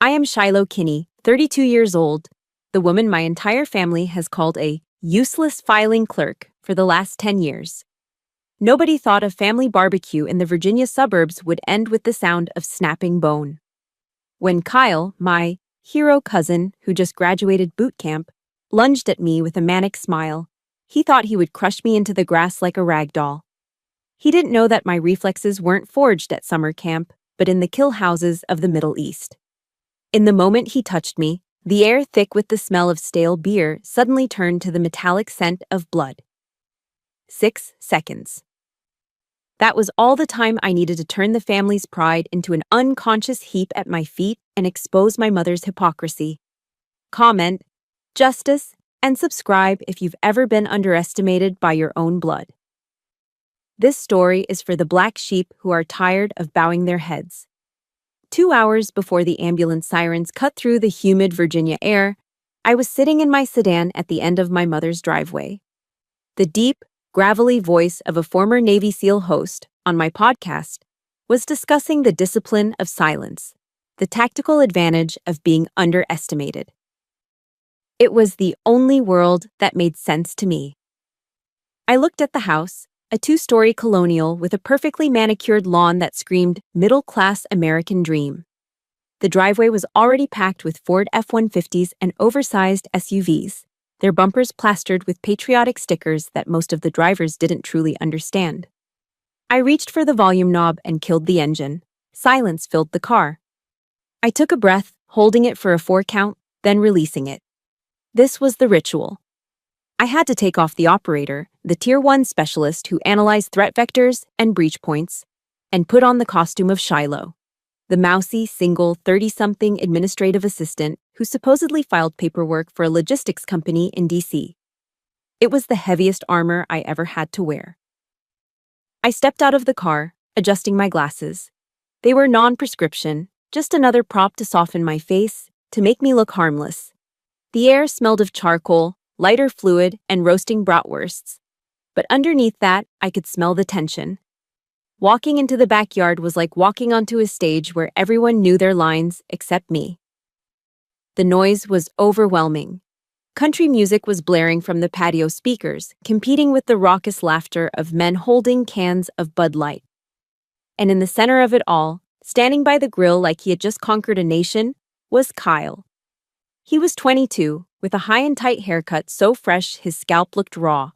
I am Shiloh Kinney, 32 years old, the woman my entire family has called a useless filing clerk for the last 10 years. Nobody thought a family barbecue in the Virginia suburbs would end with the sound of snapping bone. When Kyle, my hero cousin who just graduated boot camp, lunged at me with a manic smile, he thought he would crush me into the grass like a rag doll. He didn't know that my reflexes weren't forged at summer camp, but in the kill houses of the Middle East. In the moment he touched me, the air thick with the smell of stale beer suddenly turned to the metallic scent of blood. 6 seconds. That was all the time I needed to turn the family's pride into an unconscious heap at my feet and expose my mother's hypocrisy. Comment, justice, and subscribe if you've ever been underestimated by your own blood. This story is for the black sheep who are tired of bowing their heads. 2 hours before the ambulance sirens cut through the humid Virginia air, I was sitting in my sedan at the end of my mother's driveway. The deep, gravelly voice of a former Navy SEAL host on my podcast was discussing the discipline of silence, the tactical advantage of being underestimated. It was the only world that made sense to me. I looked at the house, a 2-story colonial with a perfectly manicured lawn that screamed middle-class American dream. The driveway was already packed with Ford F-150s and oversized SUVs, their bumpers plastered with patriotic stickers that most of the drivers didn't truly understand. I reached for the volume knob and killed the engine. Silence filled the car. I took a breath, holding it for a 4 count, then releasing it. This was the ritual. I had to take off the operator, the Tier 1 specialist who analyzed threat vectors and breach points, and put on the costume of Shiloh, the mousy, single, 30-something administrative assistant who supposedly filed paperwork for a logistics company in D.C. It was the heaviest armor I ever had to wear. I stepped out of the car, adjusting my glasses. They were non-prescription, just another prop to soften my face, to make me look harmless. The air smelled of charcoal, lighter fluid, and roasting bratwursts. But underneath that, I could smell the tension. Walking into the backyard was like walking onto a stage where everyone knew their lines except me. The noise was overwhelming. Country music was blaring from the patio speakers, competing with the raucous laughter of men holding cans of Bud Light. And in the center of it all, standing by the grill like he had just conquered a nation, was Kyle. He was 22, with a high and tight haircut so fresh his scalp looked raw.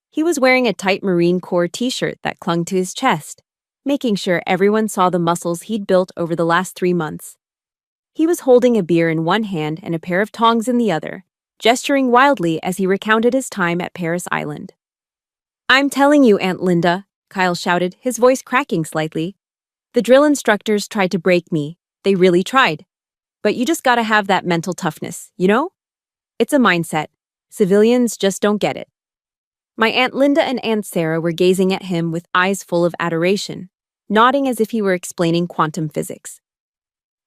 He was wearing a tight Marine Corps t-shirt that clung to his chest, making sure everyone saw the muscles he'd built over the last 3 months. He was holding a beer in one hand and a pair of tongs in the other, gesturing wildly as he recounted his time at Paris Island. "I'm telling you, Aunt Linda," Kyle shouted, his voice cracking slightly. "The drill instructors tried to break me. They really tried. But you just gotta have that mental toughness, you know? It's a mindset. Civilians just don't get it." My Aunt Linda and Aunt Sarah were gazing at him with eyes full of adoration, nodding as if he were explaining quantum physics.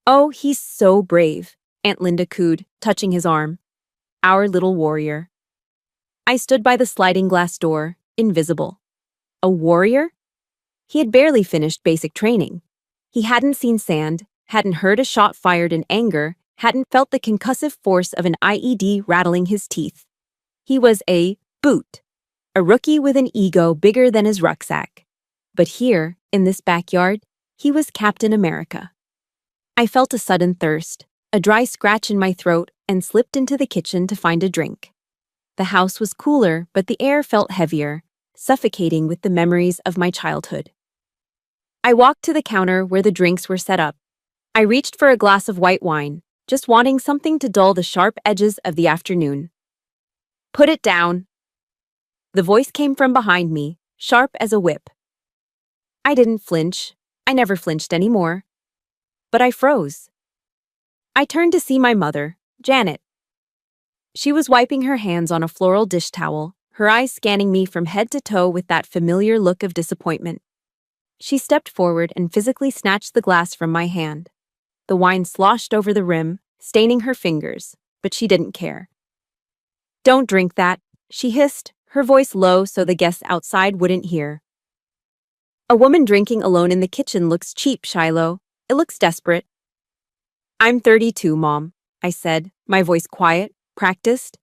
"Oh, he's so brave," Aunt Linda cooed, touching his arm. "Our little warrior." I stood by the sliding glass door, invisible. A warrior? He had barely finished basic training. He hadn't seen sand, hadn't heard a shot fired in anger, hadn't felt the concussive force of an IED rattling his teeth. He was a boot. A rookie with an ego bigger than his rucksack. But here, in this backyard, he was Captain America. I felt a sudden thirst, a dry scratch in my throat, and slipped into the kitchen to find a drink. The house was cooler, but the air felt heavier, suffocating with the memories of my childhood. I walked to the counter where the drinks were set up. I reached for a glass of white wine, just wanting something to dull the sharp edges of the afternoon. "Put it down." The voice came from behind me, sharp as a whip. I didn't flinch. I never flinched anymore. But I froze. I turned to see my mother, Janet. She was wiping her hands on a floral dish towel, her eyes scanning me from head to toe with that familiar look of disappointment. She stepped forward and physically snatched the glass from my hand. The wine sloshed over the rim, staining her fingers, but she didn't care. "Don't drink that," she hissed, her voice low so the guests outside wouldn't hear. "A woman drinking alone in the kitchen looks cheap, Shiloh. It looks desperate." I'm 32, Mom, I said, my voice quiet, practiced.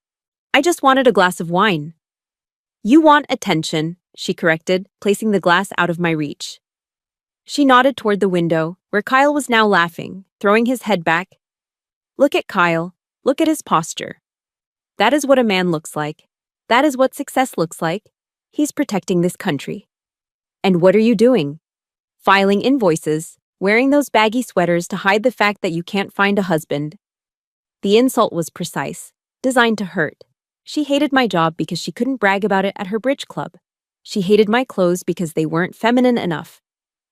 I just wanted a glass of wine. You want attention, she corrected, placing the glass out of my reach. She nodded toward the window, where Kyle was now laughing, throwing his head back. Look at Kyle. Look at his posture. That is what a man looks like. That is what success looks like. He's protecting this country. And what are you doing? Filing invoices, wearing those baggy sweaters to hide the fact that you can't find a husband. The insult was precise, designed to hurt. She hated my job because she couldn't brag about it at her bridge club. She hated my clothes because they weren't feminine enough.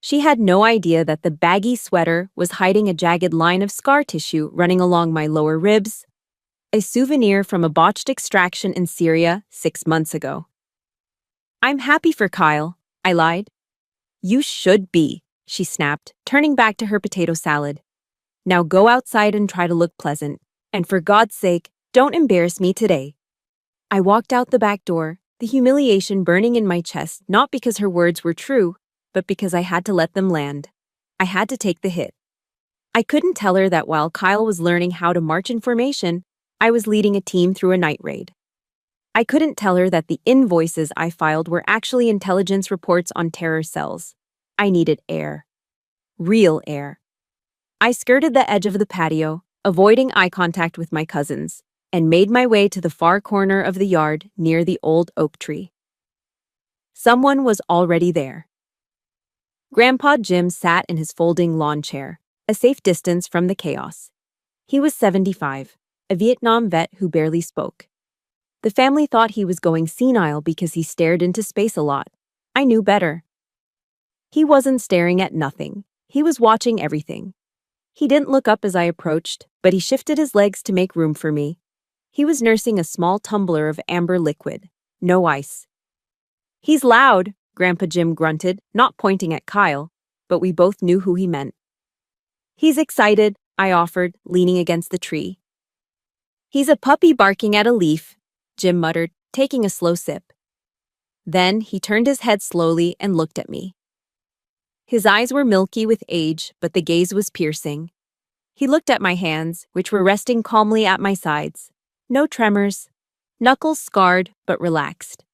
She had no idea that the baggy sweater was hiding a jagged line of scar tissue running along my lower ribs, a souvenir from a botched extraction in Syria 6 months ago. I'm happy for Kyle, I lied. You should be, she snapped, turning back to her potato salad. Now go outside and try to look pleasant, and for God's sake, don't embarrass me today. I walked out the back door, the humiliation burning in my chest, not because her words were true, but because I had to let them land. I had to take the hit. I couldn't tell her that while Kyle was learning how to march in formation, I was leading a team through a night raid. I couldn't tell her that the invoices I filed were actually intelligence reports on terror cells. I needed air. Real air. I skirted the edge of the patio, avoiding eye contact with my cousins, and made my way to the far corner of the yard near the old oak tree. Someone was already there. Grandpa Jim sat in his folding lawn chair, a safe distance from the chaos. He was 75, a Vietnam vet who barely spoke. The family thought he was going senile because he stared into space a lot. I knew better. He wasn't staring at nothing. He was watching everything. He didn't look up as I approached, but he shifted his legs to make room for me. He was nursing a small tumbler of amber liquid, no ice. He's loud, Grandpa Jim grunted, not pointing at Kyle, but we both knew who he meant. He's excited, I offered, leaning against the tree. He's a puppy barking at a leaf, Jim muttered, taking a slow sip. Then he turned his head slowly and looked at me. His eyes were milky with age, but the gaze was piercing. He looked at my hands, which were resting calmly at my sides. No tremors. Knuckles scarred, but relaxed.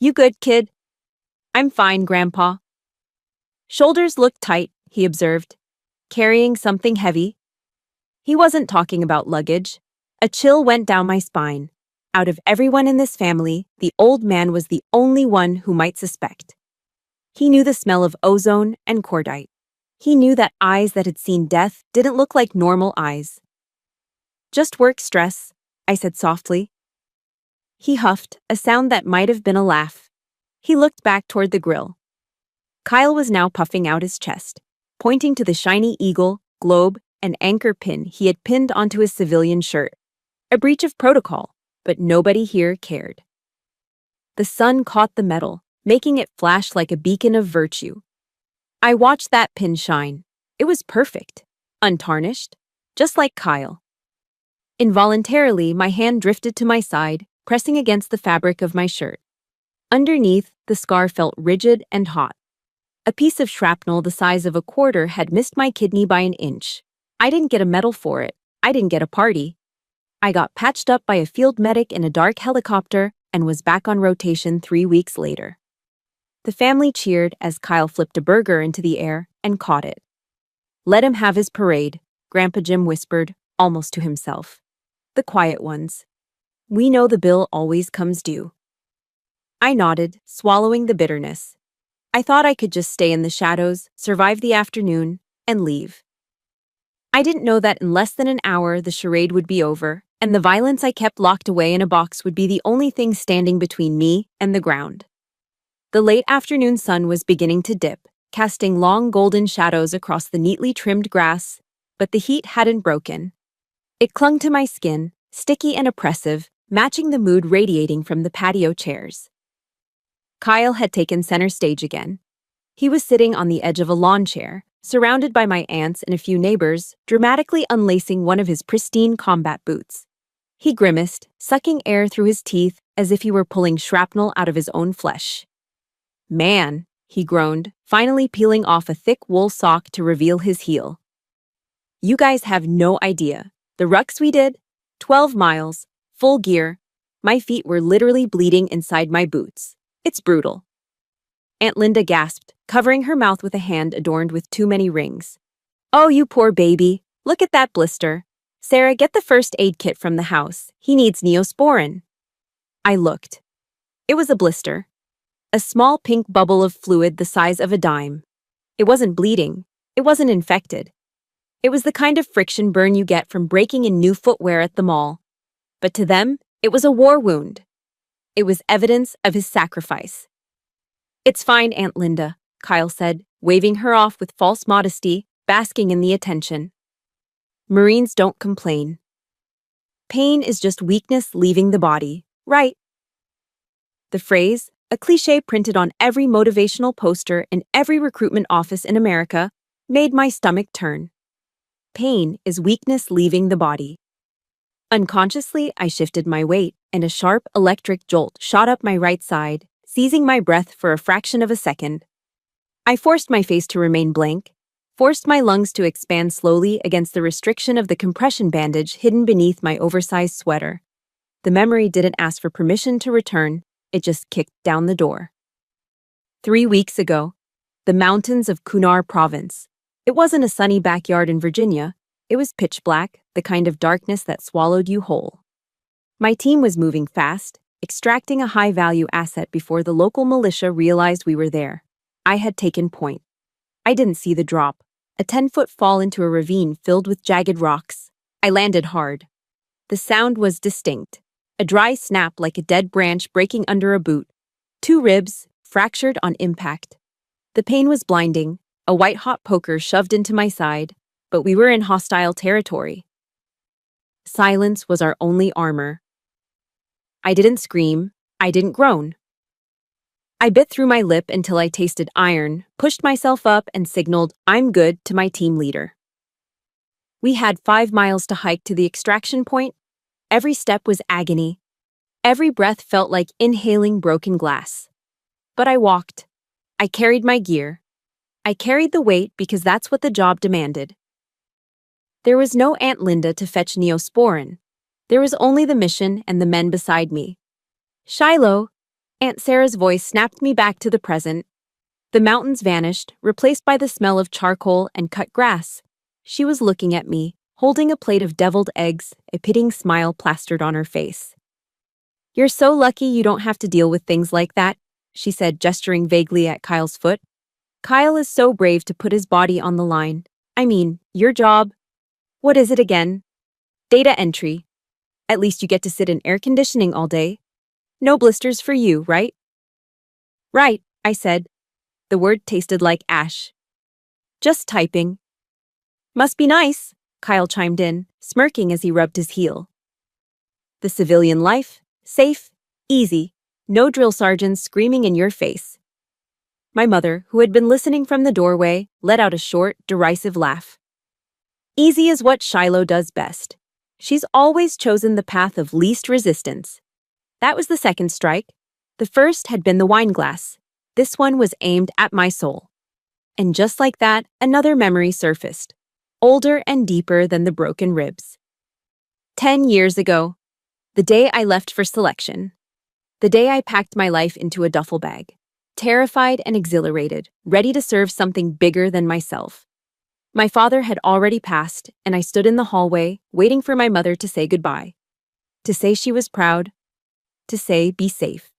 You good, kid? I'm fine, Grandpa. Shoulders look tight, he observed. Carrying something heavy? He wasn't talking about luggage. A chill went down my spine. Out of everyone in this family, the old man was the only one who might suspect. He knew the smell of ozone and cordite. He knew that eyes that had seen death didn't look like normal eyes. Just work stress, I said softly. He huffed, a sound that might have been a laugh. He looked back toward the grill. Kyle was now puffing out his chest, pointing to the shiny eagle, globe, and anchor pin he had pinned onto his civilian shirt. A breach of protocol, but nobody here cared. The sun caught the metal, making it flash like a beacon of virtue. I watched that pin shine. It was perfect, untarnished, just like Kyle. Involuntarily, my hand drifted to my side, pressing against the fabric of my shirt. Underneath, the scar felt rigid and hot. A piece of shrapnel the size of a quarter had missed my kidney by an inch. I didn't get a medal for it. I didn't get a party. I got patched up by a field medic in a dark helicopter and was back on rotation 3 weeks later. The family cheered as Kyle flipped a burger into the air and caught it. Let him have his parade, Grandpa Jim whispered, almost to himself. The quiet ones. We know the bill always comes due. I nodded, swallowing the bitterness. I thought I could just stay in the shadows, survive the afternoon, and leave. I didn't know that in less than an hour the charade would be over, and the violence I kept locked away in a box would be the only thing standing between me and the ground. The late afternoon sun was beginning to dip, casting long golden shadows across the neatly trimmed grass, but the heat hadn't broken. It clung to my skin, sticky and oppressive, matching the mood radiating from the patio chairs. Kyle had taken center stage again. He was sitting on the edge of a lawn chair, surrounded by my aunts and a few neighbors, dramatically unlacing one of his pristine combat boots. He grimaced, sucking air through his teeth as if he were pulling shrapnel out of his own flesh. Man, he groaned, finally peeling off a thick wool sock to reveal his heel. You guys have no idea. The rucks we did? 12 miles, full gear. My feet were literally bleeding inside my boots. It's brutal. Aunt Linda gasped, covering her mouth with a hand adorned with too many rings. Oh, you poor baby. Look at that blister. Sarah, get the first aid kit from the house. He needs Neosporin. I looked. It was a blister. A small pink bubble of fluid the size of a dime. It wasn't bleeding. It wasn't infected. It was the kind of friction burn you get from breaking in new footwear at the mall. But to them, it was a war wound. It was evidence of his sacrifice. It's fine, Aunt Linda, Kyle said, waving her off with false modesty, basking in the attention. Marines don't complain. Pain is just weakness leaving the body, right? The phrase, a cliché printed on every motivational poster in every recruitment office in America, made my stomach turn. Pain is weakness leaving the body. Unconsciously, I shifted my weight, and a sharp electric jolt shot up my right side, seizing my breath for a fraction of a second. I forced my face to remain blank, forced my lungs to expand slowly against the restriction of the compression bandage hidden beneath my oversized sweater. The memory didn't ask for permission to return, it just kicked down the door. 3 weeks ago, the mountains of Kunar Province. It wasn't a sunny backyard in Virginia. It was pitch black, the kind of darkness that swallowed you whole. My team was moving fast, extracting a high-value asset before the local militia realized we were there. I had taken point. I didn't see the drop, a 10-foot fall into a ravine filled with jagged rocks. I landed hard. The sound was distinct, a dry snap like a dead branch breaking under a boot. 2 ribs, fractured on impact. The pain was blinding, a white-hot poker shoved into my side, but we were in hostile territory. Silence was our only armor. I didn't scream, I didn't groan. I bit through my lip until I tasted iron, pushed myself up, and signaled, "I'm good," to my team leader. We had 5 miles to hike to the extraction point. Every step was agony. Every breath felt like inhaling broken glass. But I walked. I carried my gear. I carried the weight because that's what the job demanded. There was no Aunt Linda to fetch Neosporin. There was only the mission and the men beside me. Shiloh, Aunt Sarah's voice snapped me back to the present. The mountains vanished, replaced by the smell of charcoal and cut grass. She was looking at me, holding a plate of deviled eggs, a pitying smile plastered on her face. "You're so lucky you don't have to deal with things like that," she said, gesturing vaguely at Kyle's foot. "Kyle is so brave to put his body on the line. I mean, your job. What is it again? Data entry. At least you get to sit in air conditioning all day. No blisters for you, right?" "Right," I said. The word tasted like ash. "Just typing." "Must be nice," Kyle chimed in, smirking as he rubbed his heel. "The civilian life, safe, easy, no drill sergeants screaming in your face." My mother, who had been listening from the doorway, let out a short, derisive laugh. "Easy is what Shiloh does best. She's always chosen the path of least resistance." That was the second strike. The first had been the wine glass. This one was aimed at my soul. And just like that, another memory surfaced, older and deeper than the broken ribs. 10 years ago, the day I left for selection. The day I packed my life into a duffel bag. Terrified and exhilarated, ready to serve something bigger than myself. My father had already passed, and I stood in the hallway, waiting for my mother to say goodbye. To say she was proud. To say, be safe.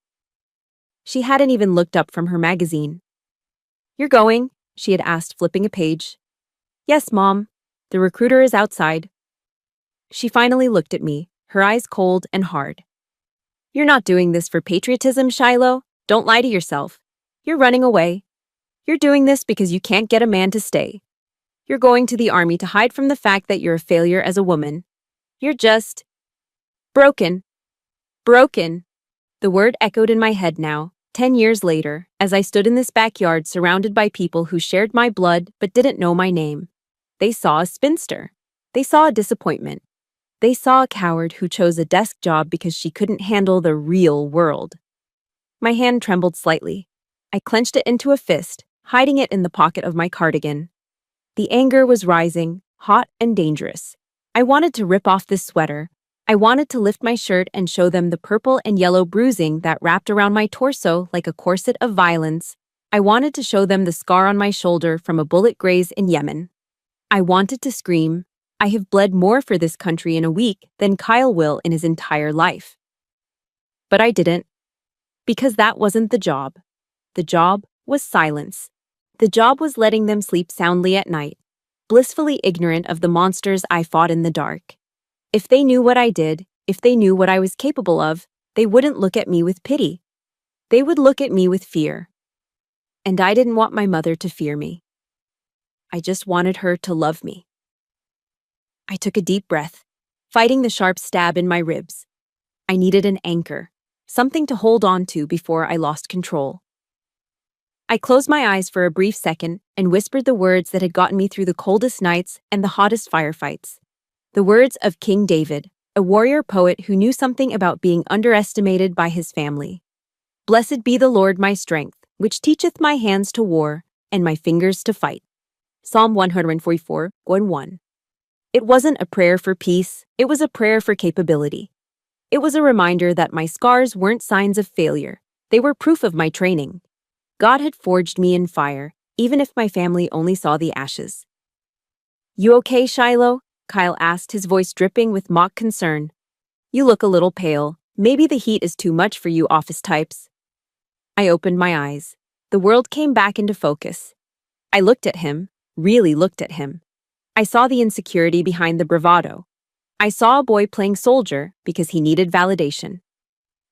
She hadn't even looked up from her magazine. "You're going?" she had asked, flipping a page. "Yes, Mom. The recruiter is outside." She finally looked at me, her eyes cold and hard. "You're not doing this for patriotism, Shiloh. Don't lie to yourself. You're running away. You're doing this because you can't get a man to stay. You're going to the army to hide from the fact that you're a failure as a woman. You're just broken. Broken." The word echoed in my head now, 10 years later, as I stood in this backyard surrounded by people who shared my blood but didn't know my name. They saw a spinster. They saw a disappointment. They saw a coward who chose a desk job because she couldn't handle the real world. My hand trembled slightly. I clenched it into a fist, hiding it in the pocket of my cardigan. The anger was rising, hot and dangerous. I wanted to rip off this sweater. I wanted to lift my shirt and show them the purple and yellow bruising that wrapped around my torso like a corset of violence. I wanted to show them the scar on my shoulder from a bullet graze in Yemen. I wanted to scream, I have bled more for this country in a week than Kyle will in his entire life. But I didn't. Because that wasn't the job. The job was silence. The job was letting them sleep soundly at night, blissfully ignorant of the monsters I fought in the dark. If they knew what I did, if they knew what I was capable of, they wouldn't look at me with pity. They would look at me with fear. And I didn't want my mother to fear me. I just wanted her to love me. I took a deep breath, fighting the sharp stab in my ribs. I needed an anchor, something to hold on to before I lost control. I closed my eyes for a brief second and whispered the words that had gotten me through the coldest nights and the hottest firefights. The words of King David, a warrior poet who knew something about being underestimated by his family. Blessed be the Lord my strength, which teacheth my hands to war and my fingers to fight. Psalm 144, 1. It wasn't a prayer for peace, it was a prayer for capability. It was a reminder that my scars weren't signs of failure, they were proof of my training. God had forged me in fire, even if my family only saw the ashes. You okay, Shiloh? Kyle asked, his voice dripping with mock concern. You look a little pale. Maybe the heat is too much for you office types. I opened my eyes. The world came back into focus. I looked at him, really looked at him. I saw the insecurity behind the bravado. I saw a boy playing soldier because he needed validation.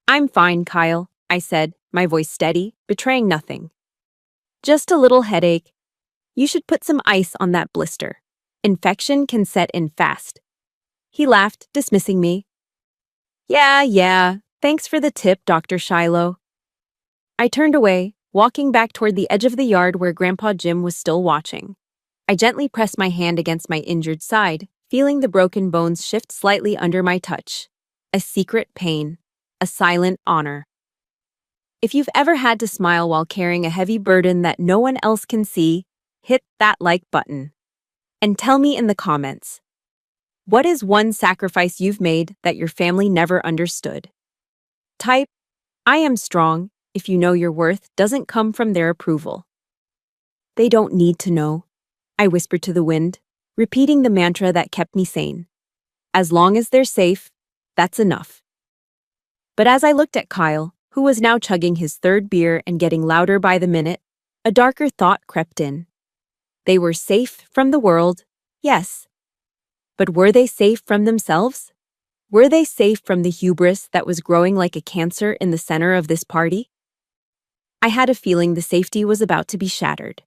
I'm fine, Kyle, I said, my voice steady, betraying nothing. Just a little headache. You should put some ice on that blister. Infection can set in fast. He laughed, dismissing me. Yeah, thanks for the tip, Dr. Shiloh. I turned away, walking back toward the edge of the yard where Grandpa Jim was still watching. I gently pressed my hand against my injured side, feeling the broken bones shift slightly under my touch. A secret pain, a silent honor. If you've ever had to smile while carrying a heavy burden that no one else can see, hit that like button. And tell me in the comments, what is one sacrifice you've made that your family never understood? Type, I am strong, if you know your worth doesn't come from their approval. They don't need to know, I whispered to the wind, repeating the mantra that kept me sane. As long as they're safe, that's enough. But as I looked at Kyle, who was now chugging his third beer and getting louder by the minute, a darker thought crept in. They were safe from the world, yes. But were they safe from themselves? Were they safe from the hubris that was growing like a cancer in the center of this party? I had a feeling the safety was about to be shattered.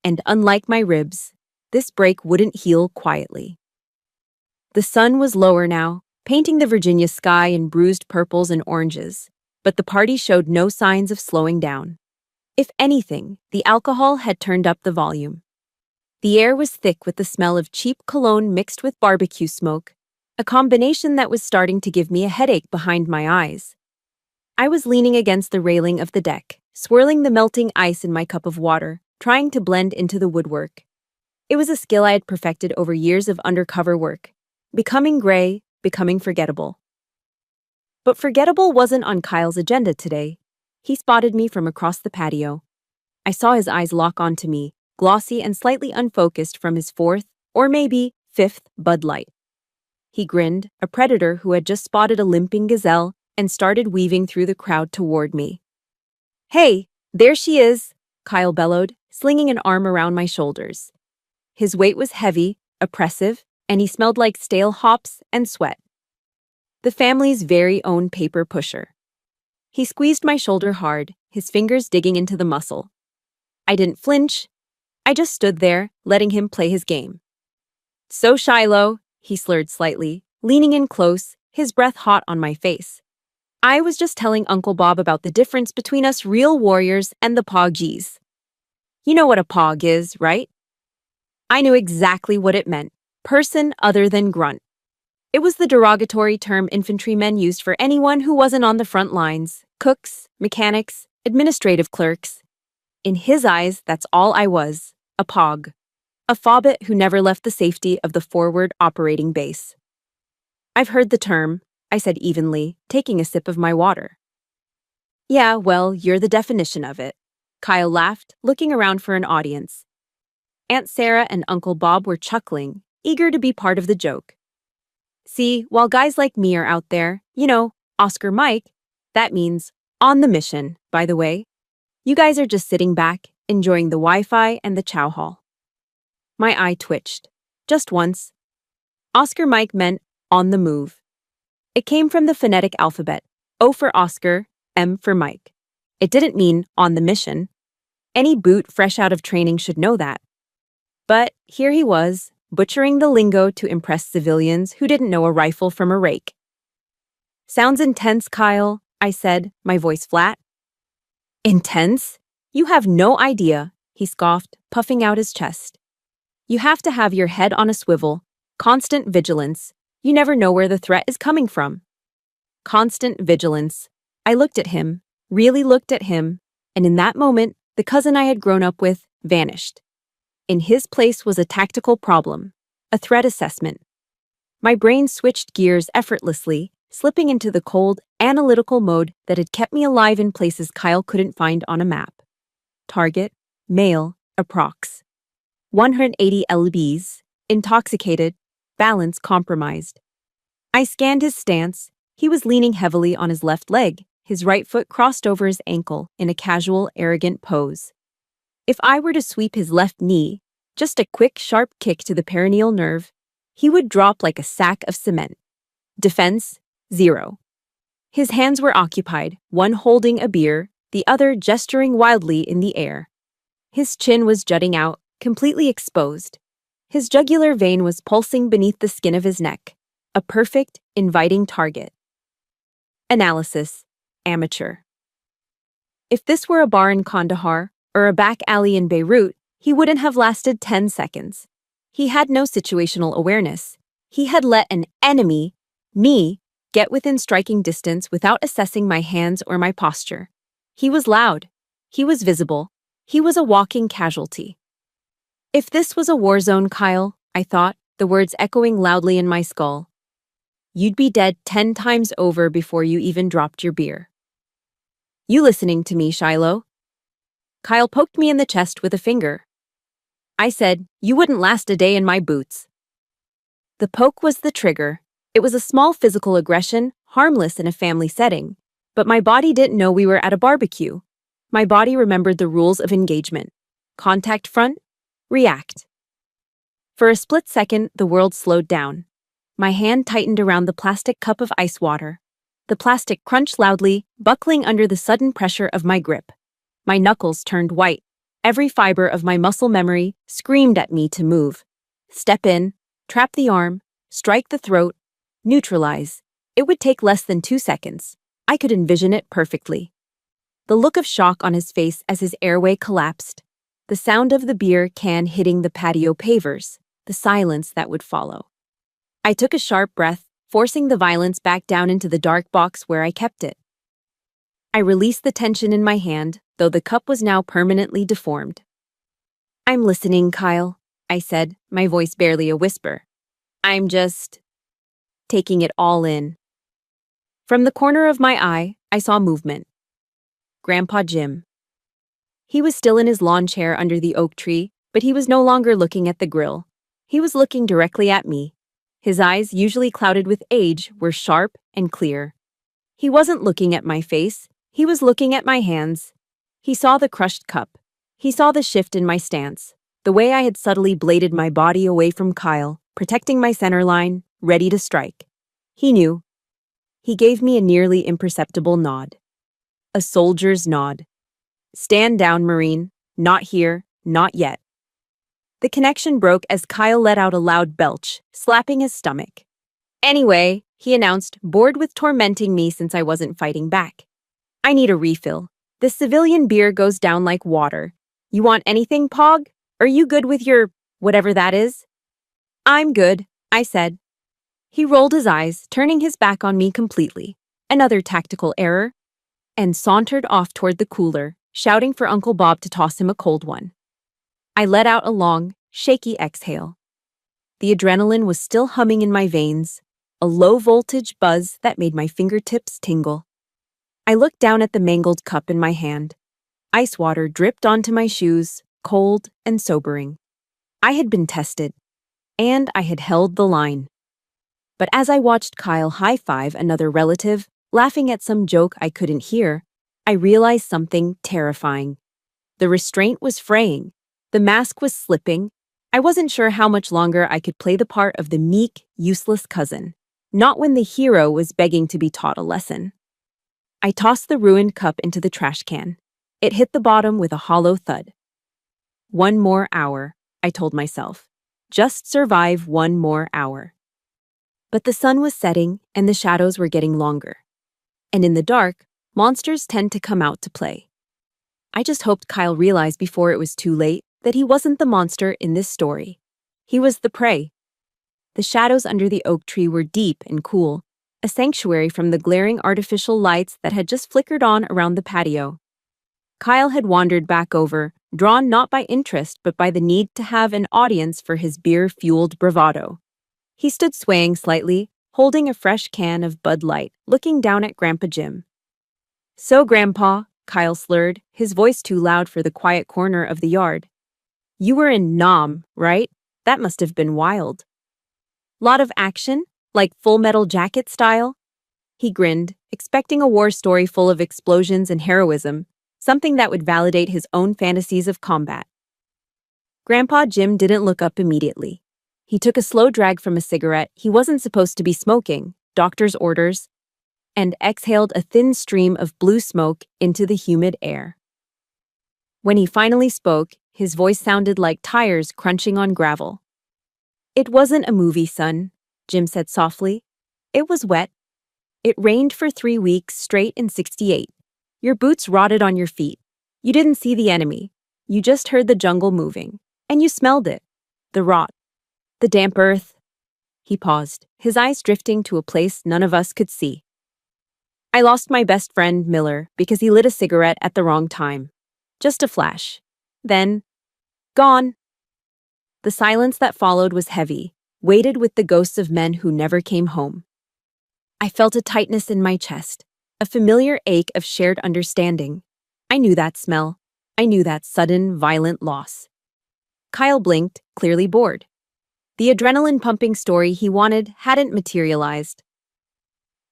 And unlike my ribs, this break wouldn't heal quietly. The sun was lower now, painting the Virginia sky in bruised purples and oranges, but the party showed no signs of slowing down. If anything, the alcohol had turned up the volume. The air was thick with the smell of cheap cologne mixed with barbecue smoke, a combination that was starting to give me a headache behind my eyes. I was leaning against the railing of the deck, swirling the melting ice in my cup of water, trying to blend into the woodwork. It was a skill I had perfected over years of undercover work, becoming gray, becoming forgettable. But forgettable wasn't on Kyle's agenda today. He spotted me from across the patio. I saw his eyes lock onto me, glossy and slightly unfocused from his fourth, or maybe fifth, Bud Light. He grinned, a predator who had just spotted a limping gazelle, and started weaving through the crowd toward me. Hey, there she is, Kyle bellowed, slinging an arm around my shoulders. His weight was heavy, oppressive, and he smelled like stale hops and sweat. The family's very own paper pusher. He squeezed my shoulder hard, his fingers digging into the muscle. I didn't flinch. I just stood there, letting him play his game. So Shiloh, he slurred slightly, leaning in close, his breath hot on my face. I was just telling Uncle Bob about the difference between us real warriors and the Poggies. You know what a Pog is, right? I knew exactly what it meant. Person other than grunt. It was the derogatory term infantrymen used for anyone who wasn't on the front lines. Cooks, mechanics, administrative clerks. In his eyes, that's all I was, a Pog. A fobbit who never left the safety of the forward operating base. I've heard the term, I said evenly, taking a sip of my water. Yeah, well, you're the definition of it. Kyle laughed, looking around for an audience. Aunt Sarah and Uncle Bob were chuckling, eager to be part of the joke. See, while guys like me are out there, Oscar Mike, that means on the mission, by the way. You guys are just sitting back, enjoying the Wi-Fi and the chow hall. My eye twitched. Just once. Oscar Mike meant on the move. It came from the phonetic alphabet, O for Oscar, M for Mike. It didn't mean on the mission. Any boot fresh out of training should know that. But here he was, butchering the lingo to impress civilians who didn't know a rifle from a rake. Sounds intense, Kyle, I said, my voice flat. Intense? You have no idea, he scoffed, puffing out his chest. You have to have your head on a swivel, constant vigilance. You never know where the threat is coming from. Constant vigilance. I looked at him, really looked at him, and in that moment, the cousin I had grown up with vanished. In his place was a tactical problem, a threat assessment. My brain switched gears effortlessly, slipping into the cold, analytical mode that had kept me alive in places Kyle couldn't find on a map. Target, male, approx. 180 lbs, intoxicated, balance compromised. I scanned his stance. He was leaning heavily on his left leg, his right foot crossed over his ankle in a casual, arrogant pose. If I were to sweep his left knee, just a quick, sharp kick to the perineal nerve, he would drop like a sack of cement. Defense, 0. His hands were occupied, one holding a beer, the other gesturing wildly in the air. His chin was jutting out, completely exposed. His jugular vein was pulsing beneath the skin of his neck, a perfect, inviting target. Analysis, amateur. If this were a bar in Kandahar or a back alley in Beirut, he wouldn't have lasted 10 seconds. He had no situational awareness. He had let an enemy, me, get within striking distance without assessing my hands or my posture. He was loud. He was visible. He was a walking casualty. If this was a war zone, Kyle, I thought, the words echoing loudly in my skull, you'd be dead 10 times over before you even dropped your beer. You listening to me, Shiloh? Kyle poked me in the chest with a finger. I said, you wouldn't last a day in my boots. The poke was the trigger. It was a small physical aggression, harmless in a family setting. But my body didn't know we were at a barbecue. My body remembered the rules of engagement. Contact front, react. For a split second, the world slowed down. My hand tightened around the plastic cup of ice water. The plastic crunched loudly, buckling under the sudden pressure of my grip. My knuckles turned white. Every fiber of my muscle memory screamed at me to move. Step in, trap the arm, strike the throat, neutralize. It would take less than 2 seconds. I could envision it perfectly. The look of shock on his face as his airway collapsed. The sound of the beer can hitting the patio pavers. The silence that would follow. I took a sharp breath, forcing the violence back down into the dark box where I kept it. I released the tension in my hand, though the cup was now permanently deformed. I'm listening, Kyle, I said, my voice barely a whisper. I'm just taking it all in. From the corner of my eye, I saw movement. Grandpa Jim. He was still in his lawn chair under the oak tree, but he was no longer looking at the grill. He was looking directly at me. His eyes, usually clouded with age, were sharp and clear. He wasn't looking at my face. He was looking at my hands. He saw the crushed cup. He saw the shift in my stance, the way I had subtly bladed my body away from Kyle, protecting my center line, ready to strike. He knew. He gave me a nearly imperceptible nod. A soldier's nod. Stand down, Marine. Not here, not yet. The connection broke as Kyle let out a loud belch, slapping his stomach. Anyway, he announced, bored with tormenting me since I wasn't fighting back. I need a refill. This civilian beer goes down like water. You want anything, Pog? Are you good with your whatever that is? I'm good, I said. He rolled his eyes, turning his back on me completely. Another tactical error. And sauntered off toward the cooler, shouting for Uncle Bob to toss him a cold one. I let out a long, shaky exhale. The adrenaline was still humming in my veins, a low-voltage buzz that made my fingertips tingle. I looked down at the mangled cup in my hand. Ice water dripped onto my shoes, cold and sobering. I had been tested, and I had held the line. But as I watched Kyle high-five another relative, laughing at some joke I couldn't hear, I realized something terrifying. The restraint was fraying. The mask was slipping. I wasn't sure how much longer I could play the part of the meek, useless cousin, not when the hero was begging to be taught a lesson. I tossed the ruined cup into the trash can. It hit the bottom with a hollow thud. 1 more hour, I told myself. Just survive 1 more hour. But the sun was setting and the shadows were getting longer. And in the dark, monsters tend to come out to play. I just hoped Kyle realized before it was too late that he wasn't the monster in this story. He was the prey. The shadows under the oak tree were deep and cool, a sanctuary from the glaring artificial lights that had just flickered on around the patio. Kyle had wandered back over, drawn not by interest but by the need to have an audience for his beer-fueled bravado. He stood swaying slightly, holding a fresh can of Bud Light, looking down at Grandpa Jim. "So, Grandpa," Kyle slurred, his voice too loud for the quiet corner of the yard. "You were in Nam, right? That must have been wild." "Lot of action? Like Full Metal Jacket style?" He grinned, expecting a war story full of explosions and heroism, something that would validate his own fantasies of combat. Grandpa Jim didn't look up immediately. He took a slow drag from a cigarette he wasn't supposed to be smoking, doctor's orders, and exhaled a thin stream of blue smoke into the humid air. When he finally spoke, his voice sounded like tires crunching on gravel. "It wasn't a movie, son," Jim said softly. "It was wet. It rained for 3 weeks straight in '68. Your boots rotted on your feet. You didn't see the enemy. You just heard the jungle moving. And you smelled it. The rot. The damp earth." He paused, his eyes drifting to a place none of us could see. "I lost my best friend, Miller, because he lit a cigarette at the wrong time. Just a flash. Then, gone." The silence that followed was heavy, weighted with the ghosts of men who never came home. I felt a tightness in my chest, a familiar ache of shared understanding. I knew that smell. I knew that sudden, violent loss. Kyle blinked, clearly bored. The adrenaline-pumping story he wanted hadn't materialized.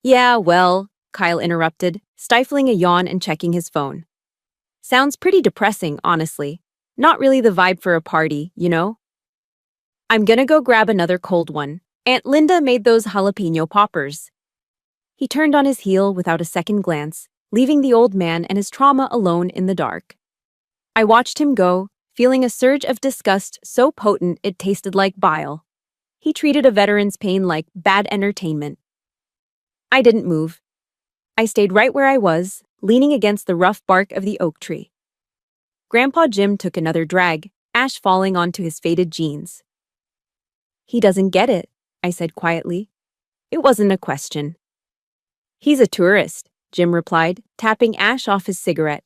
"Yeah, well," Kyle interrupted, stifling a yawn and checking his phone. "Sounds pretty depressing, honestly. Not really the vibe for a party, you know? I'm gonna go grab another cold one. Aunt Linda made those jalapeno poppers." He turned on his heel without a second glance, leaving the old man and his trauma alone in the dark. I watched him go, feeling a surge of disgust so potent it tasted like bile. He treated a veteran's pain like bad entertainment. I didn't move. I stayed right where I was, leaning against the rough bark of the oak tree. Grandpa Jim took another drag, ash falling onto his faded jeans. "He doesn't get it," I said quietly. It wasn't a question. "He's a tourist," Jim replied, tapping ash off his cigarette.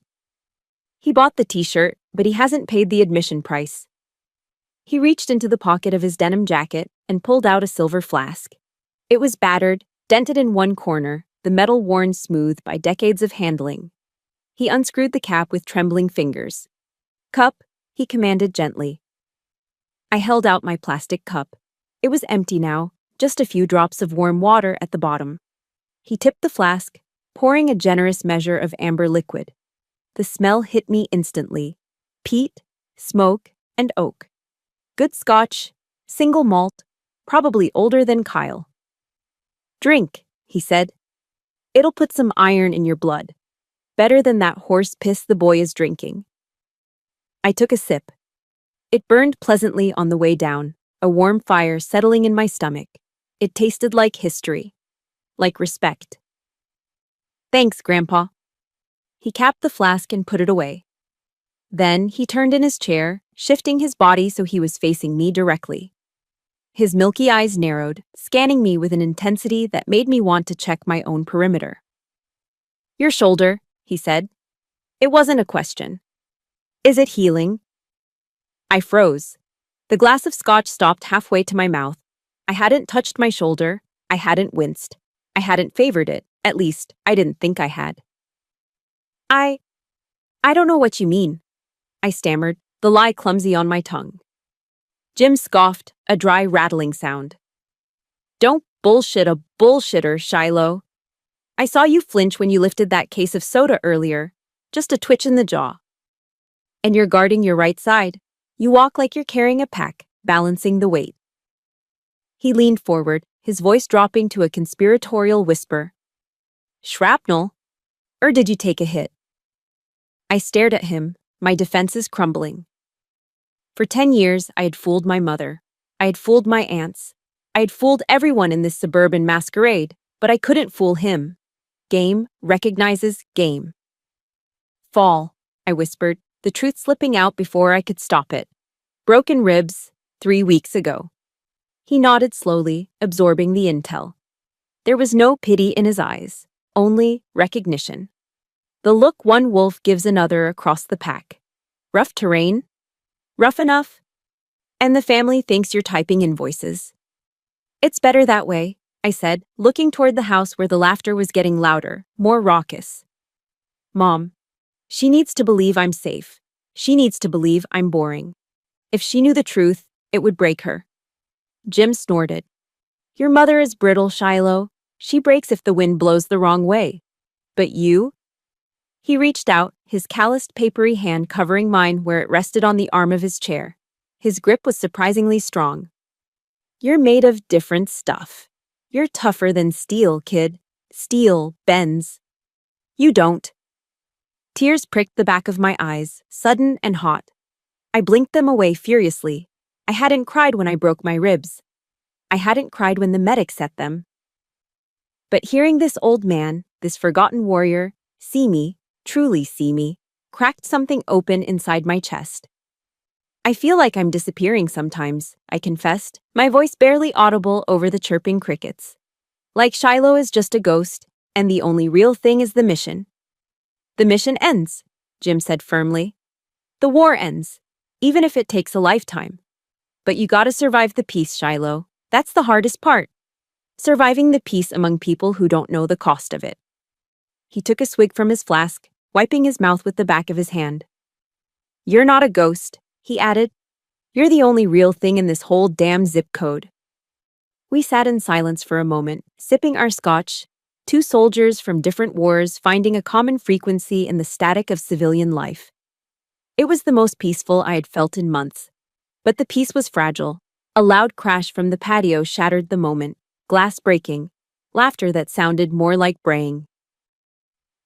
"He bought the t-shirt, but he hasn't paid the admission price." He reached into the pocket of his denim jacket and pulled out a silver flask. It was battered, dented in one corner, the metal worn smooth by decades of handling. He unscrewed the cap with trembling fingers. "Cup," he commanded gently. I held out my plastic cup. It was empty now, just a few drops of warm water at the bottom. He tipped the flask, pouring a generous measure of amber liquid. The smell hit me instantly. Peat, smoke, and oak. Good Scotch, single malt, probably older than Kyle. "Drink," he said. "It'll put some iron in your blood. Better than that horse piss the boy is drinking." I took a sip. It burned pleasantly on the way down, a warm fire settling in my stomach. It tasted like history. Like respect. "Thanks, Grandpa." He capped the flask and put it away. Then he turned in his chair, shifting his body so he was facing me directly. His milky eyes narrowed, scanning me with an intensity that made me want to check my own perimeter. "Your shoulder," he said. It wasn't a question. "Is it healing?" I froze. The glass of scotch stopped halfway to my mouth. I hadn't touched my shoulder. I hadn't winced. I hadn't favored it. At least, I didn't think I had. I don't know what you mean, I stammered, the lie clumsy on my tongue. Jim scoffed, a dry rattling sound. Don't bullshit a bullshitter, Shiloh. I saw you flinch when you lifted that case of soda earlier. Just a twitch in the jaw. And you're guarding your right side. You walk like you're carrying a pack, balancing the weight. He leaned forward, his voice dropping to a conspiratorial whisper. Shrapnel? Or did you take a hit? I stared at him, my defenses crumbling. For 10 years, I had fooled my mother. I had fooled my aunts. I had fooled everyone in this suburban masquerade, but I couldn't fool him. Game recognizes game. Fall, I whispered, the truth slipping out before I could stop it. Broken ribs, 3 weeks ago. He nodded slowly, absorbing the intel. There was no pity in his eyes, only recognition. The look one wolf gives another across the pack. Rough terrain? Rough enough? And the family thinks you're typing invoices. It's better that way, I said, looking toward the house where the laughter was getting louder, more raucous. Mom. She needs to believe I'm safe. She needs to believe I'm boring. If she knew the truth, it would break her. Jim snorted. Your mother is brittle, Shiloh. She breaks if the wind blows the wrong way. But you? He reached out, his calloused, papery hand covering mine where it rested on the arm of his chair. His grip was surprisingly strong. You're made of different stuff. You're tougher than steel, kid. Steel bends. You don't. Tears pricked the back of my eyes, sudden and hot. I blinked them away furiously. I hadn't cried when I broke my ribs. I hadn't cried when the medic set them. But hearing this old man, this forgotten warrior, see me, truly see me, cracked something open inside my chest. I feel like I'm disappearing sometimes, I confessed, my voice barely audible over the chirping crickets. Like Shiloh is just a ghost, and the only real thing is the mission. The mission ends, Jim said firmly. The war ends, even if it takes a lifetime. But you gotta survive the peace, Shiloh. That's the hardest part. Surviving the peace among people who don't know the cost of it. He took a swig from his flask, wiping his mouth with the back of his hand. You're not a ghost, he added. You're the only real thing in this whole damn zip code. We sat in silence for a moment, sipping our scotch, two soldiers from different wars finding a common frequency in the static of civilian life. It was the most peaceful I had felt in months. But the peace was fragile. A loud crash from the patio shattered the moment, glass breaking, laughter that sounded more like braying.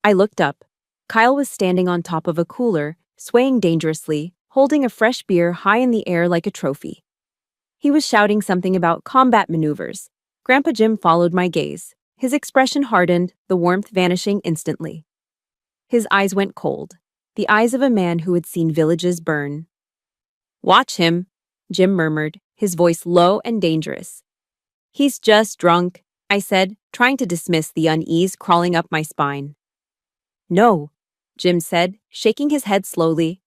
I looked up. Kyle was standing on top of a cooler, swaying dangerously, holding a fresh beer high in the air like a trophy. He was shouting something about combat maneuvers. Grandpa Jim followed my gaze. His expression hardened, the warmth vanishing instantly. His eyes went cold, the eyes of a man who had seen villages burn. Watch him, Jim murmured, his voice low and dangerous. He's just drunk, I said, trying to dismiss the unease crawling up my spine. No, Jim said, shaking his head slowly.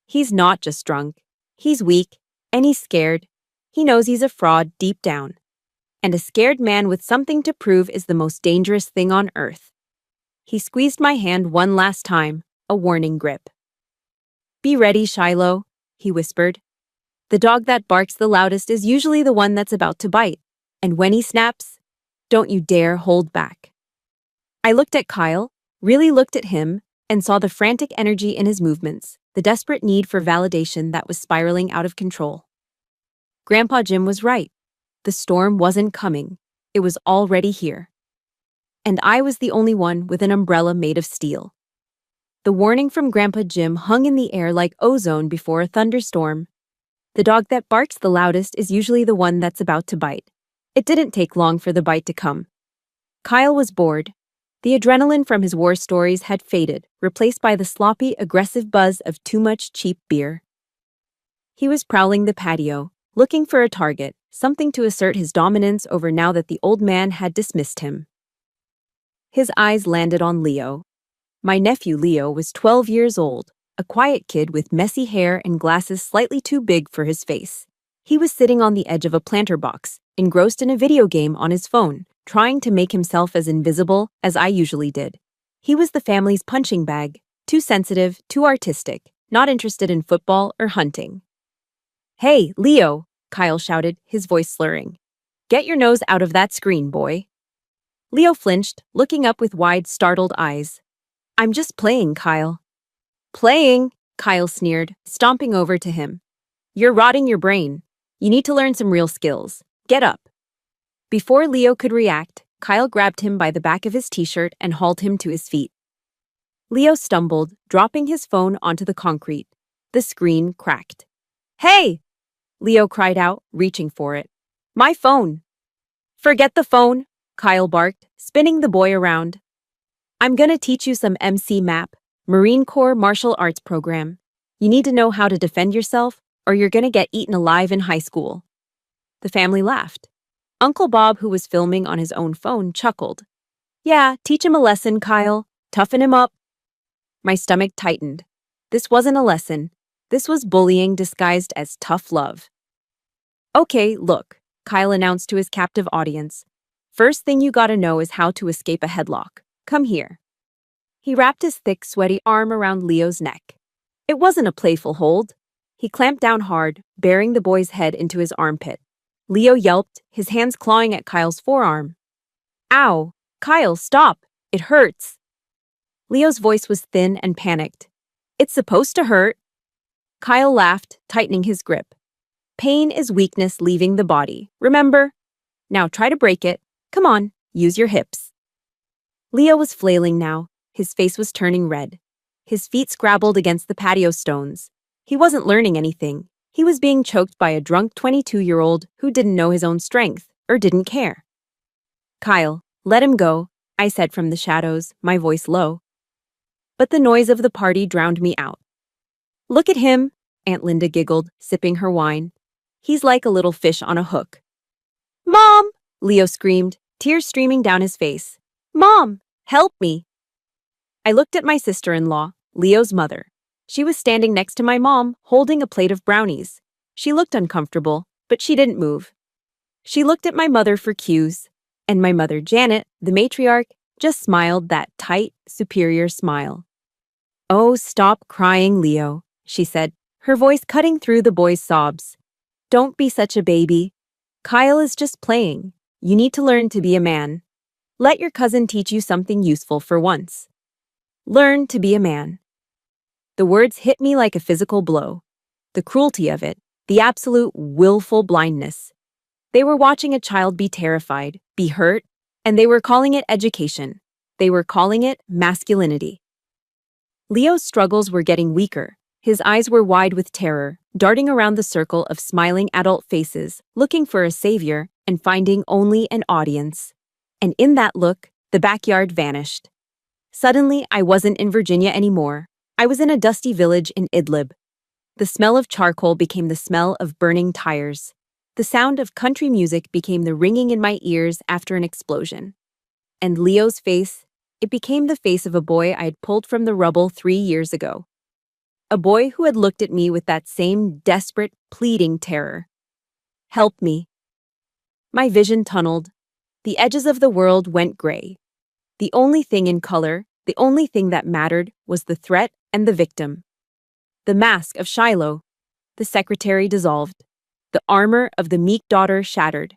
He's not just drunk. He's weak, and he's scared. He knows he's a fraud deep down. And a scared man with something to prove is the most dangerous thing on earth. He squeezed my hand one last time, a warning grip. Be ready, Shiloh, he whispered. The dog that barks the loudest is usually the one that's about to bite. And when he snaps, don't you dare hold back. I looked at Kyle, really looked at him, and saw the frantic energy in his movements, the desperate need for validation that was spiraling out of control. Grandpa Jim was right. The storm wasn't coming. It was already here. And I was the only one with an umbrella made of steel. The warning from Grandpa Jim hung in the air like ozone before a thunderstorm. The dog that barks the loudest is usually the one that's about to bite. It didn't take long for the bite to come. Kyle was bored. The adrenaline from his war stories had faded, replaced by the sloppy, aggressive buzz of too much cheap beer. He was prowling the patio, looking for a target, something to assert his dominance over now that the old man had dismissed him. His eyes landed on Leo. My nephew Leo was 12 years old, a quiet kid with messy hair and glasses slightly too big for his face. He was sitting on the edge of a planter box, engrossed in a video game on his phone, trying to make himself as invisible as I usually did. He was the family's punching bag, too sensitive, too artistic, not interested in football or hunting. "Hey, Leo," Kyle shouted, his voice slurring. "Get your nose out of that screen, boy." Leo flinched, looking up with wide, startled eyes. "I'm just playing, Kyle." "Playing?" Kyle sneered, stomping over to him. "You're rotting your brain. You need to learn some real skills. Get up." Before Leo could react, Kyle grabbed him by the back of his t-shirt and hauled him to his feet. Leo stumbled, dropping his phone onto the concrete. The screen cracked. "Hey!" Leo cried out, reaching for it. "My phone!" "Forget the phone," Kyle barked, spinning the boy around. "I'm gonna teach you some MC MAP, Marine Corps Martial Arts Program. You need to know how to defend yourself, or you're gonna get eaten alive in high school." The family laughed. Uncle Bob, who was filming on his own phone, chuckled. "Yeah, teach him a lesson, Kyle. Toughen him up." My stomach tightened. This wasn't a lesson. This was bullying disguised as tough love. "Okay, look," Kyle announced to his captive audience. "First thing you gotta know is how to escape a headlock. Come here." He wrapped his thick, sweaty arm around Leo's neck. It wasn't a playful hold. He clamped down hard, bearing the boy's head into his armpit. Leo yelped, his hands clawing at Kyle's forearm. "Ow! Kyle, stop! It hurts!" Leo's voice was thin and panicked. "It's supposed to hurt." Kyle laughed, tightening his grip. "Pain is weakness leaving the body, remember? Now try to break it. Come on, use your hips." Leo was flailing now. His face was turning red. His feet scrabbled against the patio stones. He wasn't learning anything. He was being choked by a drunk 22-year-old who didn't know his own strength or didn't care. "Kyle, let him go," I said from the shadows, my voice low. But the noise of the party drowned me out. "Look at him," Aunt Linda giggled, sipping her wine. "He's like a little fish on a hook." "Mom!" Leo screamed, tears streaming down his face. "Mom, help me!" I looked at my sister-in-law, Leo's mother. She was standing next to my mom, holding a plate of brownies. She looked uncomfortable, but she didn't move. She looked at my mother for cues, and my mother, Janet, the matriarch, just smiled that tight, superior smile. "Oh, stop crying, Leo," she said, her voice cutting through the boy's sobs. "Don't be such a baby. Kyle is just playing. You need to learn to be a man. Let your cousin teach you something useful for once. Learn to be a man." The words hit me like a physical blow. The cruelty of it, the absolute willful blindness. They were watching a child be terrified, be hurt, and they were calling it education. They were calling it masculinity. Leo's struggles were getting weaker. His eyes were wide with terror, darting around the circle of smiling adult faces, looking for a savior and finding only an audience. And in that look, the backyard vanished. Suddenly, I wasn't in Virginia anymore. I was in a dusty village in Idlib. The smell of charcoal became the smell of burning tires. The sound of country music became the ringing in my ears after an explosion. And Leo's face, it became the face of a boy I had pulled from the rubble 3 years ago. A boy who had looked at me with that same desperate, pleading terror. "Help me." My vision tunneled. The edges of the world went gray. The only thing in color, the only thing that mattered, was the threat and the victim. The mask of Shiloh. The secretary dissolved. The armor of the meek daughter shattered.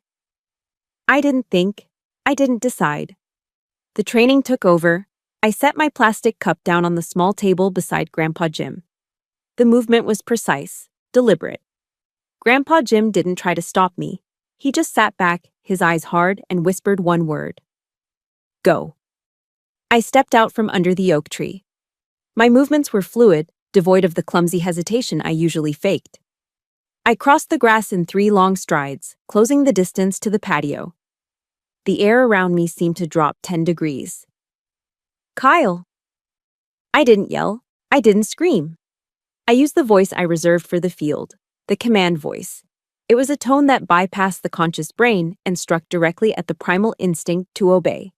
I didn't think. I didn't decide. The training took over. I set my plastic cup down on the small table beside Grandpa Jim. The movement was precise, deliberate. Grandpa Jim didn't try to stop me. He just sat back, his eyes hard, and whispered one word. "Go." I stepped out from under the oak tree. My movements were fluid, devoid of the clumsy hesitation I usually faked. I crossed the grass in 3 long strides, closing the distance to the patio. The air around me seemed to drop 10 degrees. "Kyle!" I didn't yell. I didn't scream. I used the voice I reserved for the field, the command voice. It was a tone that bypassed the conscious brain and struck directly at the primal instinct to obey.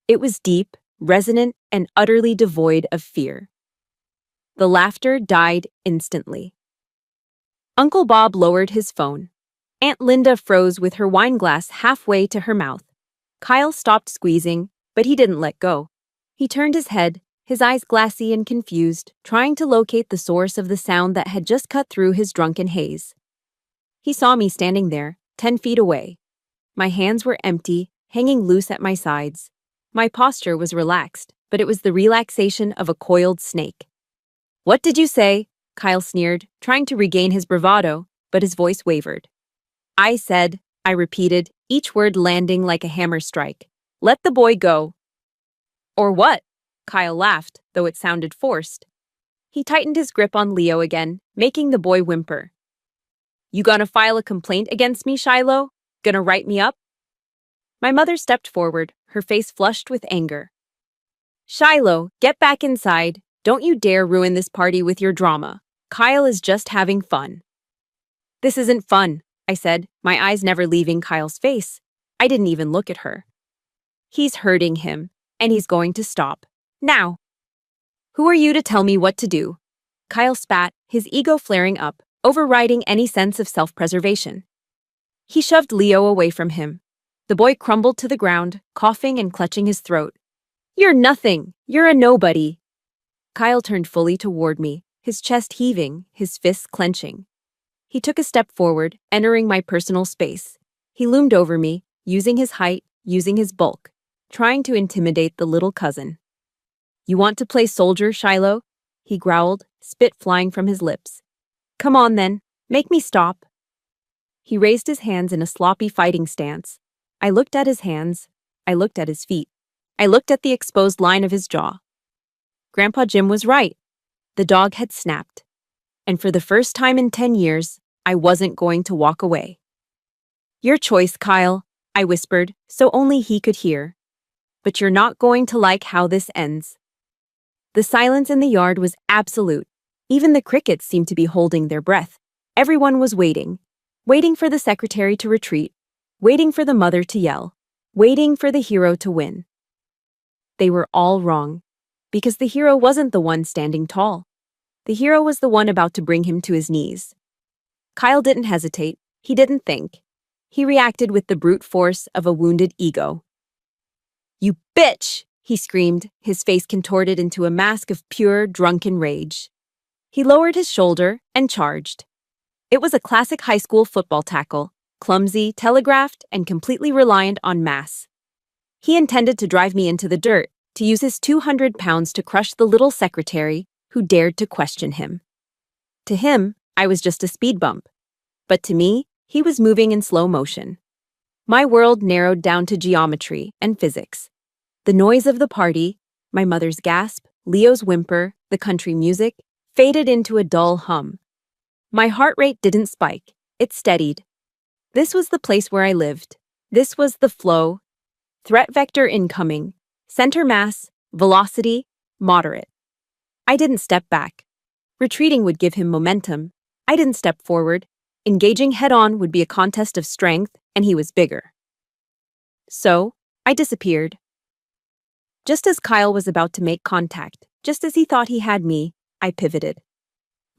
It was deep, resonant, and utterly devoid of fear. The laughter died instantly. Uncle Bob lowered his phone. Aunt Linda froze with her wine glass halfway to her mouth. Kyle stopped squeezing, but he didn't let go. He turned his head, his eyes glassy and confused, trying to locate the source of the sound that had just cut through his drunken haze. He saw me standing there, 10 feet away. My hands were empty, hanging loose at my sides. My posture was relaxed, but it was the relaxation of a coiled snake. "What did you say?" Kyle sneered, trying to regain his bravado, but his voice wavered. I repeated, each word landing like a hammer strike. "Let the boy go." "Or what?" Kyle laughed, though it sounded forced. He tightened his grip on Leo again, making the boy whimper. "You gonna file a complaint against me, Shiloh? Gonna write me up?" My mother stepped forward, her face flushed with anger. "Shiloh, get back inside. Don't you dare ruin this party with your drama. Kyle is just having fun." "This isn't fun," I said, my eyes never leaving Kyle's face. I didn't even look at her. "He's hurting him, and he's going to stop. Now." "Who are you to tell me what to do?" Kyle spat, his ego flaring up, overriding any sense of self-preservation. He shoved Leo away from him. The boy crumbled to the ground, coughing and clutching his throat. "You're nothing. You're a nobody." Kyle turned fully toward me, his chest heaving, his fists clenching. He took a step forward, entering my personal space. He loomed over me, using his height, using his bulk, trying to intimidate the little cousin. "You want to play soldier, Shiloh?" He growled, spit flying from his lips. "Come on then, make me stop." He raised his hands in a sloppy fighting stance. I looked at his hands. I looked at his feet. I looked at the exposed line of his jaw. Grandpa Jim was right. The dog had snapped. And for the first time in 10 years, I wasn't going to walk away. "Your choice, Kyle," I whispered, so only he could hear. "But you're not going to like how this ends." The silence in the yard was absolute. Even the crickets seemed to be holding their breath. Everyone was waiting. Waiting for the secretary to retreat. Waiting for the mother to yell. Waiting for the hero to win. They were all wrong. Because the hero wasn't the one standing tall. The hero was the one about to bring him to his knees. Kyle didn't hesitate. He didn't think. He reacted with the brute force of a wounded ego. "You bitch!" he screamed, his face contorted into a mask of pure, drunken rage. He lowered his shoulder and charged. It was a classic high school football tackle, clumsy, telegraphed, and completely reliant on mass. He intended to drive me into the dirt, to use his 200 pounds to crush the little secretary who dared to question him. To him, I was just a speed bump. But to me, he was moving in slow motion. My world narrowed down to geometry and physics. The noise of the party, my mother's gasp, Leo's whimper, the country music, faded into a dull hum. My heart rate didn't spike. It steadied. This was the place where I lived. This was the flow. Threat vector incoming. Center mass, velocity, moderate. I didn't step back. Retreating would give him momentum. I didn't step forward. Engaging head-on would be a contest of strength, and he was bigger. So, I disappeared. Just as Kyle was about to make contact, just as he thought he had me, I pivoted.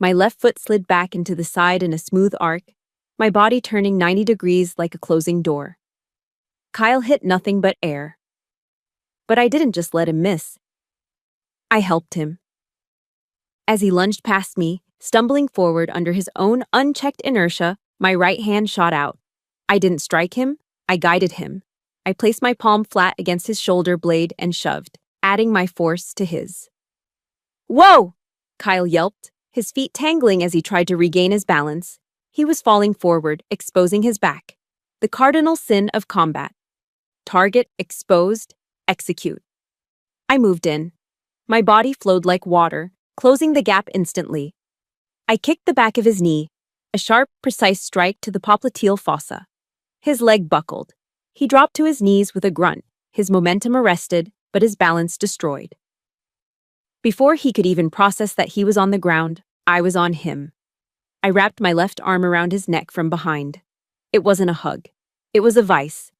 My left foot slid back into the side in a smooth arc, my body turning 90 degrees like a closing door. Kyle hit nothing but air. But I didn't just let him miss. I helped him. As he lunged past me, stumbling forward under his own unchecked inertia, my right hand shot out. I didn't strike him, I guided him. I placed my palm flat against his shoulder blade and shoved, adding my force to his. "Whoa!" Kyle yelped, his feet tangling as he tried to regain his balance. He was falling forward, exposing his back. The cardinal sin of combat. Target exposed, execute. I moved in. My body flowed like water, closing the gap instantly. I kicked the back of his knee, a sharp, precise strike to the popliteal fossa. His leg buckled. He dropped to his knees with a grunt, his momentum arrested, but his balance destroyed. Before he could even process that he was on the ground, I was on him. I wrapped my left arm around his neck from behind. It wasn't a hug. It was a vice.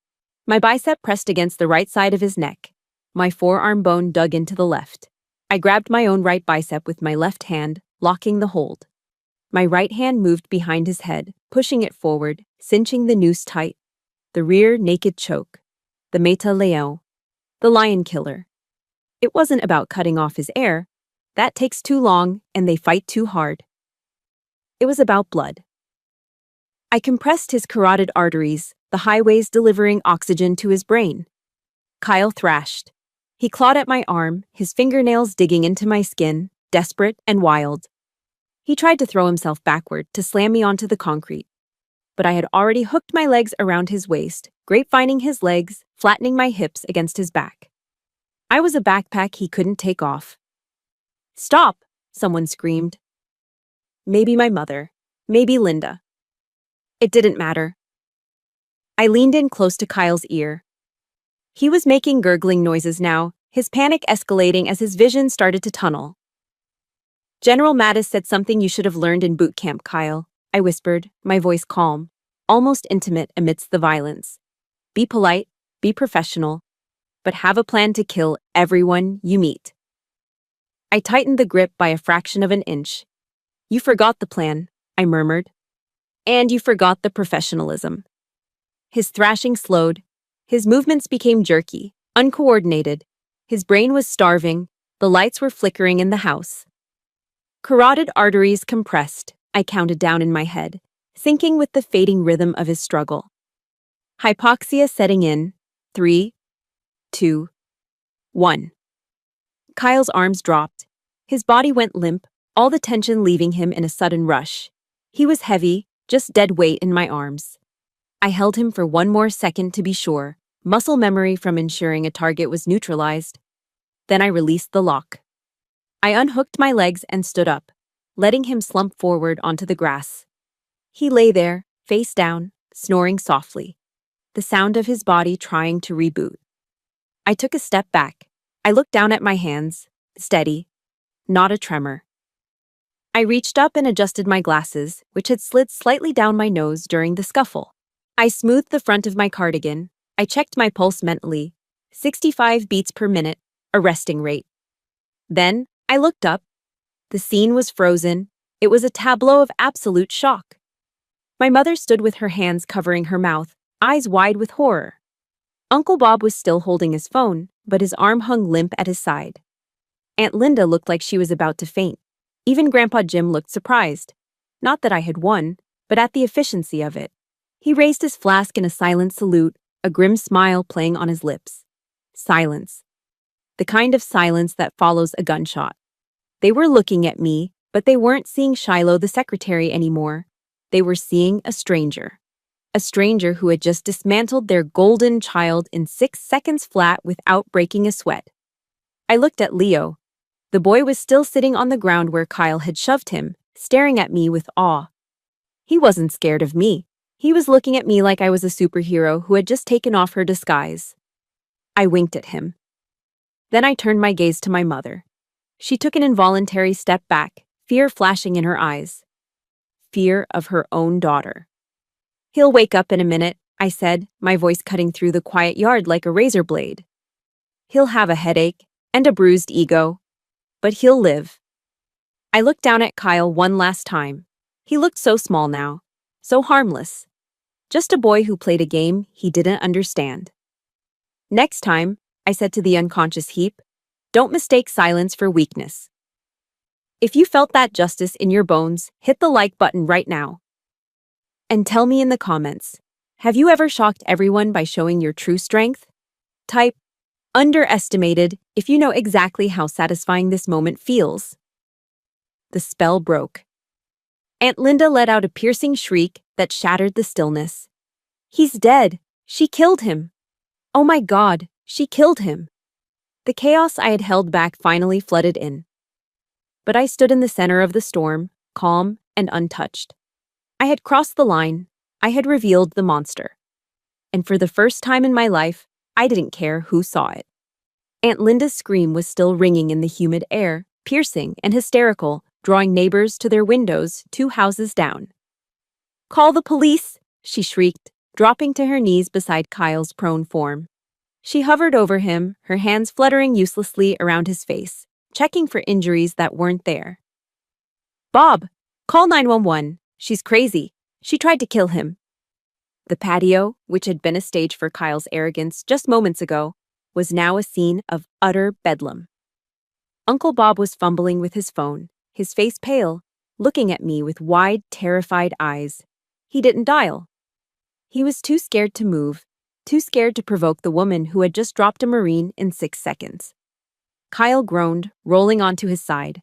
My bicep pressed against the right side of his neck. My forearm bone dug into the left. I grabbed my own right bicep with my left hand, locking the hold. My right hand moved behind his head, pushing it forward, cinching the noose tight. The rear naked choke. The Meta Leão. The lion killer. It wasn't about cutting off his air. That takes too long, and they fight too hard. It was about blood. I compressed his carotid arteries, the highways delivering oxygen to his brain. Kyle thrashed. He clawed at my arm, his fingernails digging into my skin, desperate and wild. He tried to throw himself backward to slam me onto the concrete. But I had already hooked my legs around his waist, grapevining his legs, flattening my hips against his back. I was a backpack he couldn't take off. "Stop!" someone screamed. Maybe my mother. Maybe Linda. It didn't matter. I leaned in close to Kyle's ear. He was making gurgling noises now, his panic escalating as his vision started to tunnel. "General Mattis said something you should have learned in boot camp, Kyle," I whispered, my voice calm, almost intimate amidst the violence. "Be polite, be professional, but have a plan to kill everyone you meet." I tightened the grip by a fraction of an inch. "You forgot the plan," I murmured. "And you forgot the professionalism." His thrashing slowed. His movements became jerky, uncoordinated. His brain was starving. The lights were flickering in the house. Carotid arteries compressed, I counted down in my head, syncing with the fading rhythm of his struggle. Hypoxia setting in. 3, 2, 1. Kyle's arms dropped. His body went limp, all the tension leaving him in a sudden rush. He was heavy, just dead weight in my arms. I held him for one more second to be sure, muscle memory from ensuring a target was neutralized. Then I released the lock. I unhooked my legs and stood up, letting him slump forward onto the grass. He lay there, face down, snoring softly, the sound of his body trying to reboot. I took a step back. I looked down at my hands, steady, not a tremor. I reached up and adjusted my glasses, which had slid slightly down my nose during the scuffle. I smoothed the front of my cardigan. I checked my pulse mentally. 65 beats per minute, a resting rate. Then, I looked up. The scene was frozen. It was a tableau of absolute shock. My mother stood with her hands covering her mouth, eyes wide with horror. Uncle Bob was still holding his phone, but his arm hung limp at his side. Aunt Linda looked like she was about to faint. Even Grandpa Jim looked surprised. Not that I had won, but at the efficiency of it. He raised his flask in a silent salute, a grim smile playing on his lips. Silence. The kind of silence that follows a gunshot. They were looking at me, but they weren't seeing Shiloh the secretary anymore. They were seeing a stranger. A stranger who had just dismantled their golden child in 6 seconds flat without breaking a sweat. I looked at Leo. The boy was still sitting on the ground where Kyle had shoved him, staring at me with awe. He wasn't scared of me. He was looking at me like I was a superhero who had just taken off her disguise. I winked at him. Then I turned my gaze to my mother. She took an involuntary step back, fear flashing in her eyes. Fear of her own daughter. "He'll wake up in a minute," I said, my voice cutting through the quiet yard like a razor blade. "He'll have a headache and a bruised ego, but he'll live." I looked down at Kyle one last time. He looked so small now, so harmless. Just a boy who played a game he didn't understand. "Next time," I said to the unconscious heap, "don't mistake silence for weakness." If you felt that justice in your bones, hit the like button right now. And tell me in the comments, have you ever shocked everyone by showing your true strength? Type underestimated if you know exactly how satisfying this moment feels. The spell broke. Aunt Linda let out a piercing shriek that shattered the stillness. "He's dead. She killed him. Oh my God, she killed him." The chaos I had held back finally flooded in. But I stood in the center of the storm, calm and untouched. I had crossed the line. I had revealed the monster. And for the first time in my life, I didn't care who saw it. Aunt Linda's scream was still ringing in the humid air, piercing and hysterical, drawing neighbors to their windows 2 houses down. "Call the police!" she shrieked, dropping to her knees beside Kyle's prone form. She hovered over him, her hands fluttering uselessly around his face, checking for injuries that weren't there. "Bob!" Call 911. She's crazy. She tried to kill him. The patio, which had been a stage for Kyle's arrogance just moments ago, was now a scene of utter bedlam. Uncle Bob was fumbling with his phone, his face pale, looking at me with wide, terrified eyes. He didn't dial. He was too scared to move, too scared to provoke the woman who had just dropped a Marine in 6 seconds. Kyle groaned, rolling onto his side.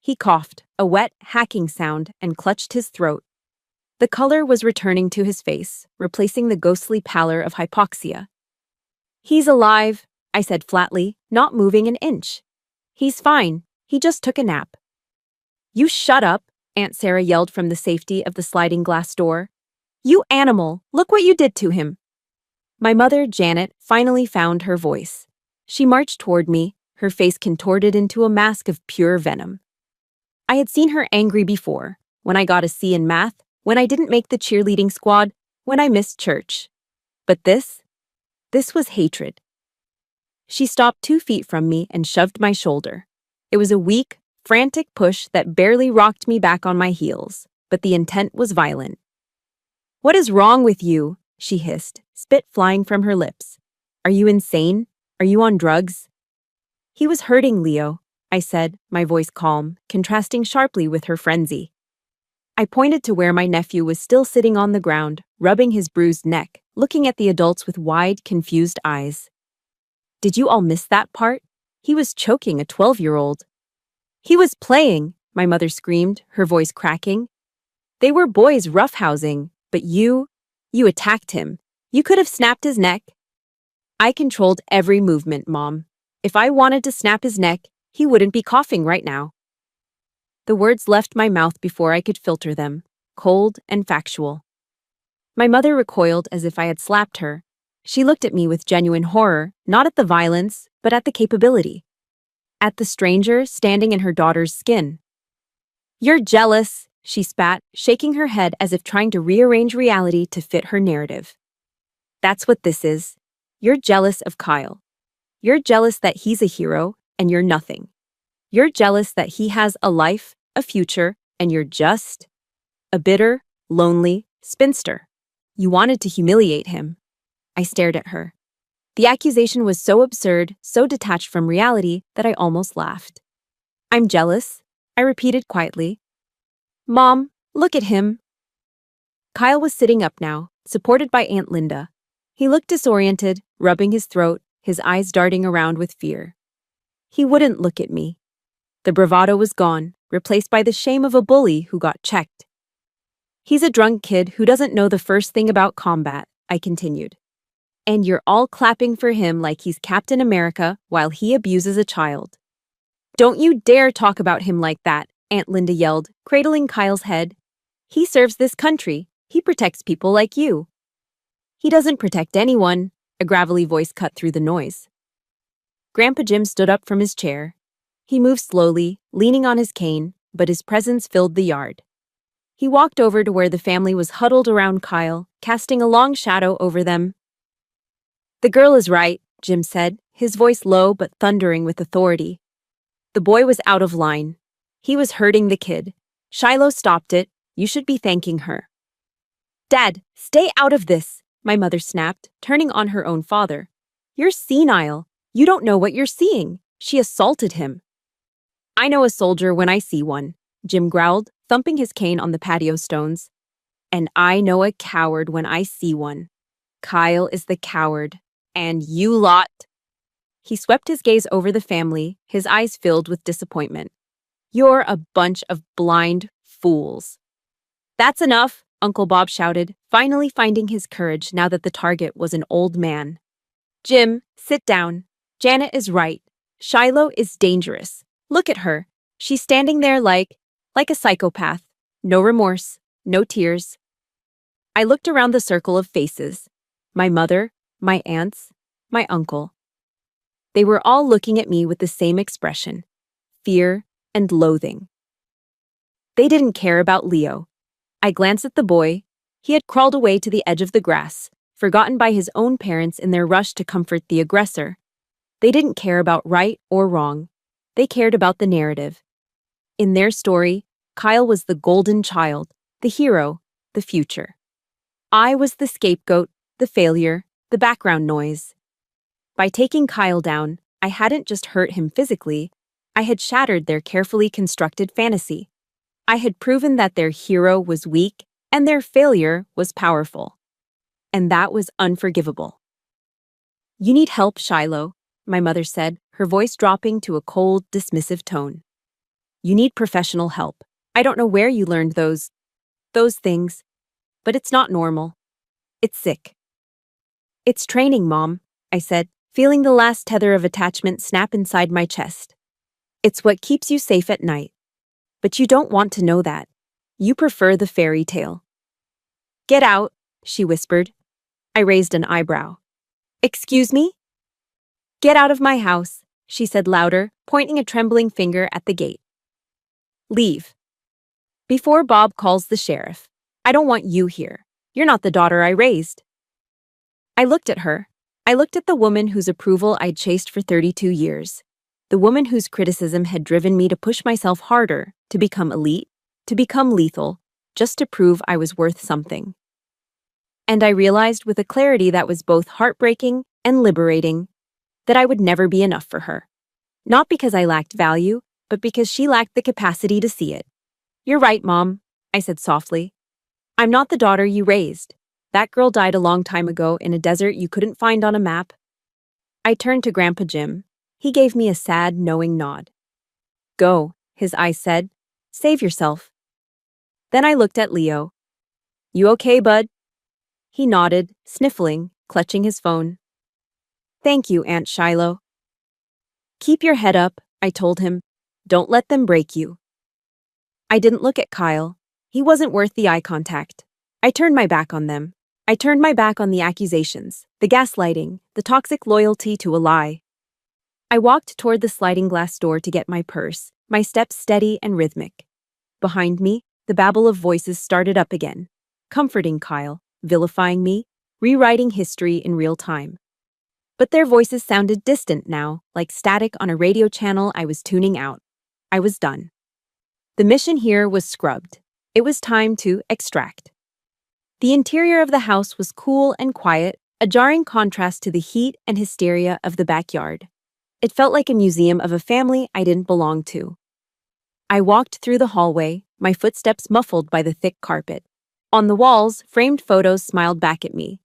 He coughed, a wet, hacking sound, and clutched his throat. The color was returning to his face, replacing the ghostly pallor of hypoxia. He's alive, I said flatly, not moving an inch. He's fine. He just took a nap. You shut up, Aunt Sarah yelled from the safety of the sliding glass door. You animal, look what you did to him. My mother, Janet, finally found her voice. She marched toward me, her face contorted into a mask of pure venom. I had seen her angry before, when I got a C in math, when I didn't make the cheerleading squad, when I missed church. But this was hatred. She stopped 2 feet from me and shoved my shoulder. It was a weak, frantic push that barely rocked me back on my heels, but the intent was violent. What is wrong with you? She hissed, spit flying from her lips. Are you insane? Are you on drugs? He was hurting Leo, I said, my voice calm, contrasting sharply with her frenzy. I pointed to where my nephew was still sitting on the ground, rubbing his bruised neck, looking at the adults with wide, confused eyes. Did you all miss that part? He was choking a 12-year-old. He was playing, my mother screamed, her voice cracking. They were boys roughhousing, but you attacked him. You could have snapped his neck. I controlled every movement, Mom. If I wanted to snap his neck, he wouldn't be coughing right now. The words left my mouth before I could filter them, cold and factual. My mother recoiled as if I had slapped her. She looked at me with genuine horror, not at the violence, but at the capability. At the stranger standing in her daughter's skin. You're jealous, she spat, shaking her head as if trying to rearrange reality to fit her narrative. That's what this is. You're jealous of Kyle. You're jealous that he's a hero, and you're nothing. You're jealous that he has a life, a future, and you're just a bitter, lonely spinster. You wanted to humiliate him. I stared at her. The accusation was so absurd, so detached from reality, that I almost laughed. I'm jealous, I repeated quietly. Mom, look at him. Kyle was sitting up now, supported by Aunt Linda. He looked disoriented, rubbing his throat, his eyes darting around with fear. He wouldn't look at me. The bravado was gone, replaced by the shame of a bully who got checked. He's a drunk kid who doesn't know the first thing about combat, I continued. And you're all clapping for him like he's Captain America while he abuses a child. Don't you dare talk about him like that, Aunt Linda yelled, cradling Kyle's head. He serves this country. He protects people like you. He doesn't protect anyone, a gravelly voice cut through the noise. Grandpa Jim stood up from his chair. He moved slowly, leaning on his cane, but his presence filled the yard. He walked over to where the family was huddled around Kyle, casting a long shadow over them. The girl is right, Jim said, his voice low but thundering with authority. The boy was out of line. He was hurting the kid. Shiloh stopped it. You should be thanking her. Dad, stay out of this, my mother snapped, turning on her own father. You're senile. You don't know what you're seeing. She assaulted him. I know a soldier when I see one, Jim growled, thumping his cane on the patio stones. And I know a coward when I see one. Kyle is the coward. And you lot. He swept his gaze over the family, his eyes filled with disappointment. You're a bunch of blind fools. That's enough, Uncle Bob shouted, finally finding his courage now that the target was an old man. Jim, sit down. Janet is right. Shiloh is dangerous. Look at her. She's standing there like a psychopath. No remorse, no tears. I looked around the circle of faces. My mother, my aunts, my uncle. They were all looking at me with the same expression, fear and loathing. They didn't care about Leo. I glanced at the boy. He had crawled away to the edge of the grass, forgotten by his own parents in their rush to comfort the aggressor. They didn't care about right or wrong. They cared about the narrative. In their story, Kyle was the golden child, the hero, the future. I was the scapegoat, the failure, the background noise. By taking Kyle down, I hadn't just hurt him physically, I had shattered their carefully constructed fantasy. I had proven that their hero was weak and their failure was powerful. And that was unforgivable. "You need help, Shiloh," my mother said, her voice dropping to a cold, dismissive tone. "You need professional help. I don't know where you learned those things, but it's not normal. It's sick." "It's training, Mom," I said, feeling the last tether of attachment snap inside my chest. "It's what keeps you safe at night. But you don't want to know that. You prefer the fairy tale." "Get out," she whispered. I raised an eyebrow. "Excuse me?" "Get out of my house," she said louder, pointing a trembling finger at the gate. "Leave. Before Bob calls the sheriff. I don't want you here. You're not the daughter I raised." I looked at her. I looked at the woman whose approval I'd chased for 32 years. The woman whose criticism had driven me to push myself harder, to become elite, to become lethal, just to prove I was worth something. And I realized with a clarity that was both heartbreaking and liberating that I would never be enough for her. Not because I lacked value, but because she lacked the capacity to see it. "You're right, Mom," I said softly. "I'm not the daughter you raised. That girl died a long time ago in a desert you couldn't find on a map." I turned to Grandpa Jim. He gave me a sad, knowing nod. "Go," his eyes said. "Save yourself." Then I looked at Leo. "You okay, bud?" He nodded, sniffling, clutching his phone. "Thank you, Aunt Shiloh." "Keep your head up," I told him. "Don't let them break you." I didn't look at Kyle. He wasn't worth the eye contact. I turned my back on them. I turned my back on the accusations, the gaslighting, the toxic loyalty to a lie. I walked toward the sliding glass door to get my purse, my steps steady and rhythmic. Behind me, the babble of voices started up again, comforting Kyle, vilifying me, rewriting history in real time. But their voices sounded distant now, like static on a radio channel I was tuning out. I was done. The mission here was scrubbed. It was time to extract. The interior of the house was cool and quiet, a jarring contrast to the heat and hysteria of the backyard. It felt like a museum of a family I didn't belong to. I walked through the hallway, my footsteps muffled by the thick carpet. On the walls, framed photos smiled back at me.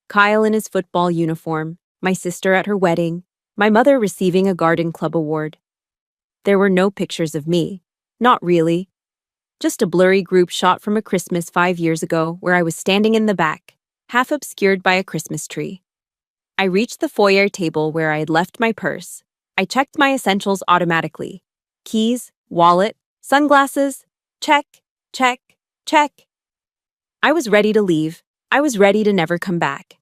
Kyle in his football uniform, my sister at her wedding, my mother receiving a garden club award. There were no pictures of me. Not really. Just a blurry group shot from a Christmas 5 years ago where I was standing in the back, half obscured by a Christmas tree. I reached the foyer table where I had left my purse. I checked my essentials automatically. Keys, wallet, sunglasses, check, check, check. I was ready to leave. I was ready to never come back.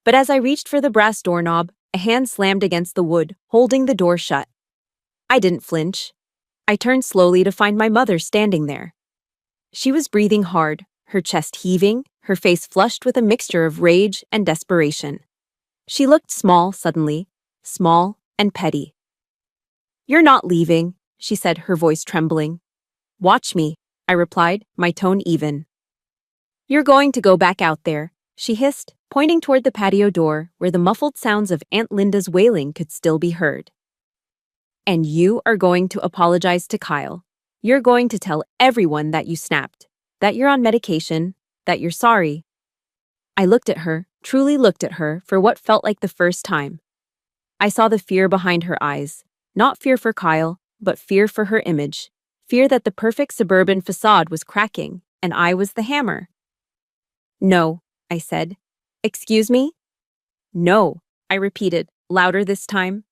But as I reached for the brass doorknob, a hand slammed against the wood, holding the door shut. I didn't flinch. I turned slowly to find my mother standing there. She was breathing hard, her chest heaving, her face flushed with a mixture of rage and desperation. She looked small suddenly, small and petty. "You're not leaving," she said, her voice trembling. "Watch me," I replied, my tone even. "You're going to go back out there," she hissed, pointing toward the patio door where the muffled sounds of Aunt Linda's wailing could still be heard. "And you are going to apologize to Kyle. You're going to tell everyone that you snapped, that you're on medication, that you're sorry." I looked at her, truly looked at her for what felt like the first time. I saw the fear behind her eyes, not fear for Kyle, but fear for her image, fear that the perfect suburban facade was cracking, and I was the hammer. "No," I said. "Excuse me?" "No," I repeated, louder this time.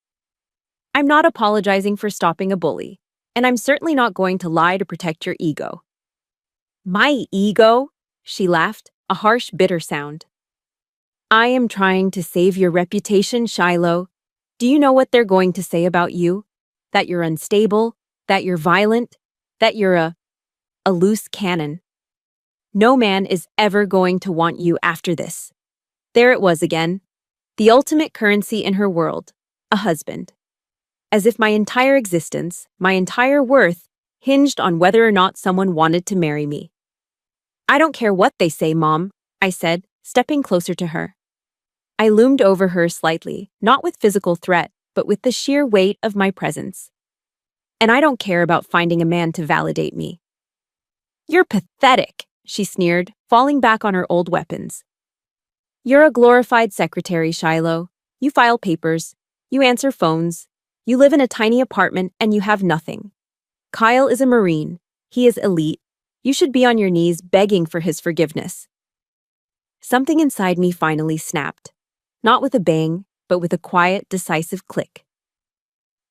"I'm not apologizing for stopping a bully, and I'm certainly not going to lie to protect your ego." "My ego?" she laughed, a harsh, bitter sound. "I am trying to save your reputation, Shiloh. Do you know what they're going to say about you? That you're unstable, that you're violent, that you're a loose cannon. No man is ever going to want you after this." There it was again. The ultimate currency in her world, a husband. As if my entire existence, my entire worth, hinged on whether or not someone wanted to marry me. I don't care what they say, Mom, I said, stepping closer to her. I loomed over her slightly, not with physical threat, but with the sheer weight of my presence. And I don't care about finding a man to validate me. You're pathetic, she sneered, falling back on her old weapons. You're a glorified secretary, Shiloh. You file papers, you answer phones, you live in a tiny apartment, and you have nothing. Kyle is a Marine. He is elite. You should be on your knees begging for his forgiveness. Something inside me finally snapped. Not with a bang, but with a quiet, decisive click.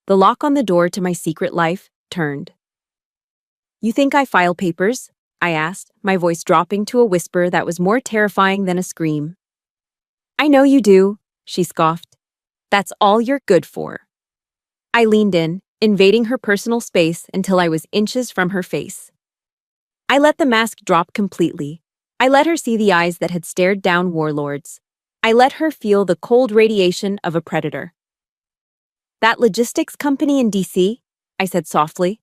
The lock on the door to my secret life turned. You think I file papers? I asked, my voice dropping to a whisper that was more terrifying than a scream. I know you do, she scoffed. That's all you're good for. I leaned in, invading her personal space until I was inches from her face. I let the mask drop completely. I let her see the eyes that had stared down warlords. I let her feel the cold radiation of a predator. That logistics company in DC? I said softly.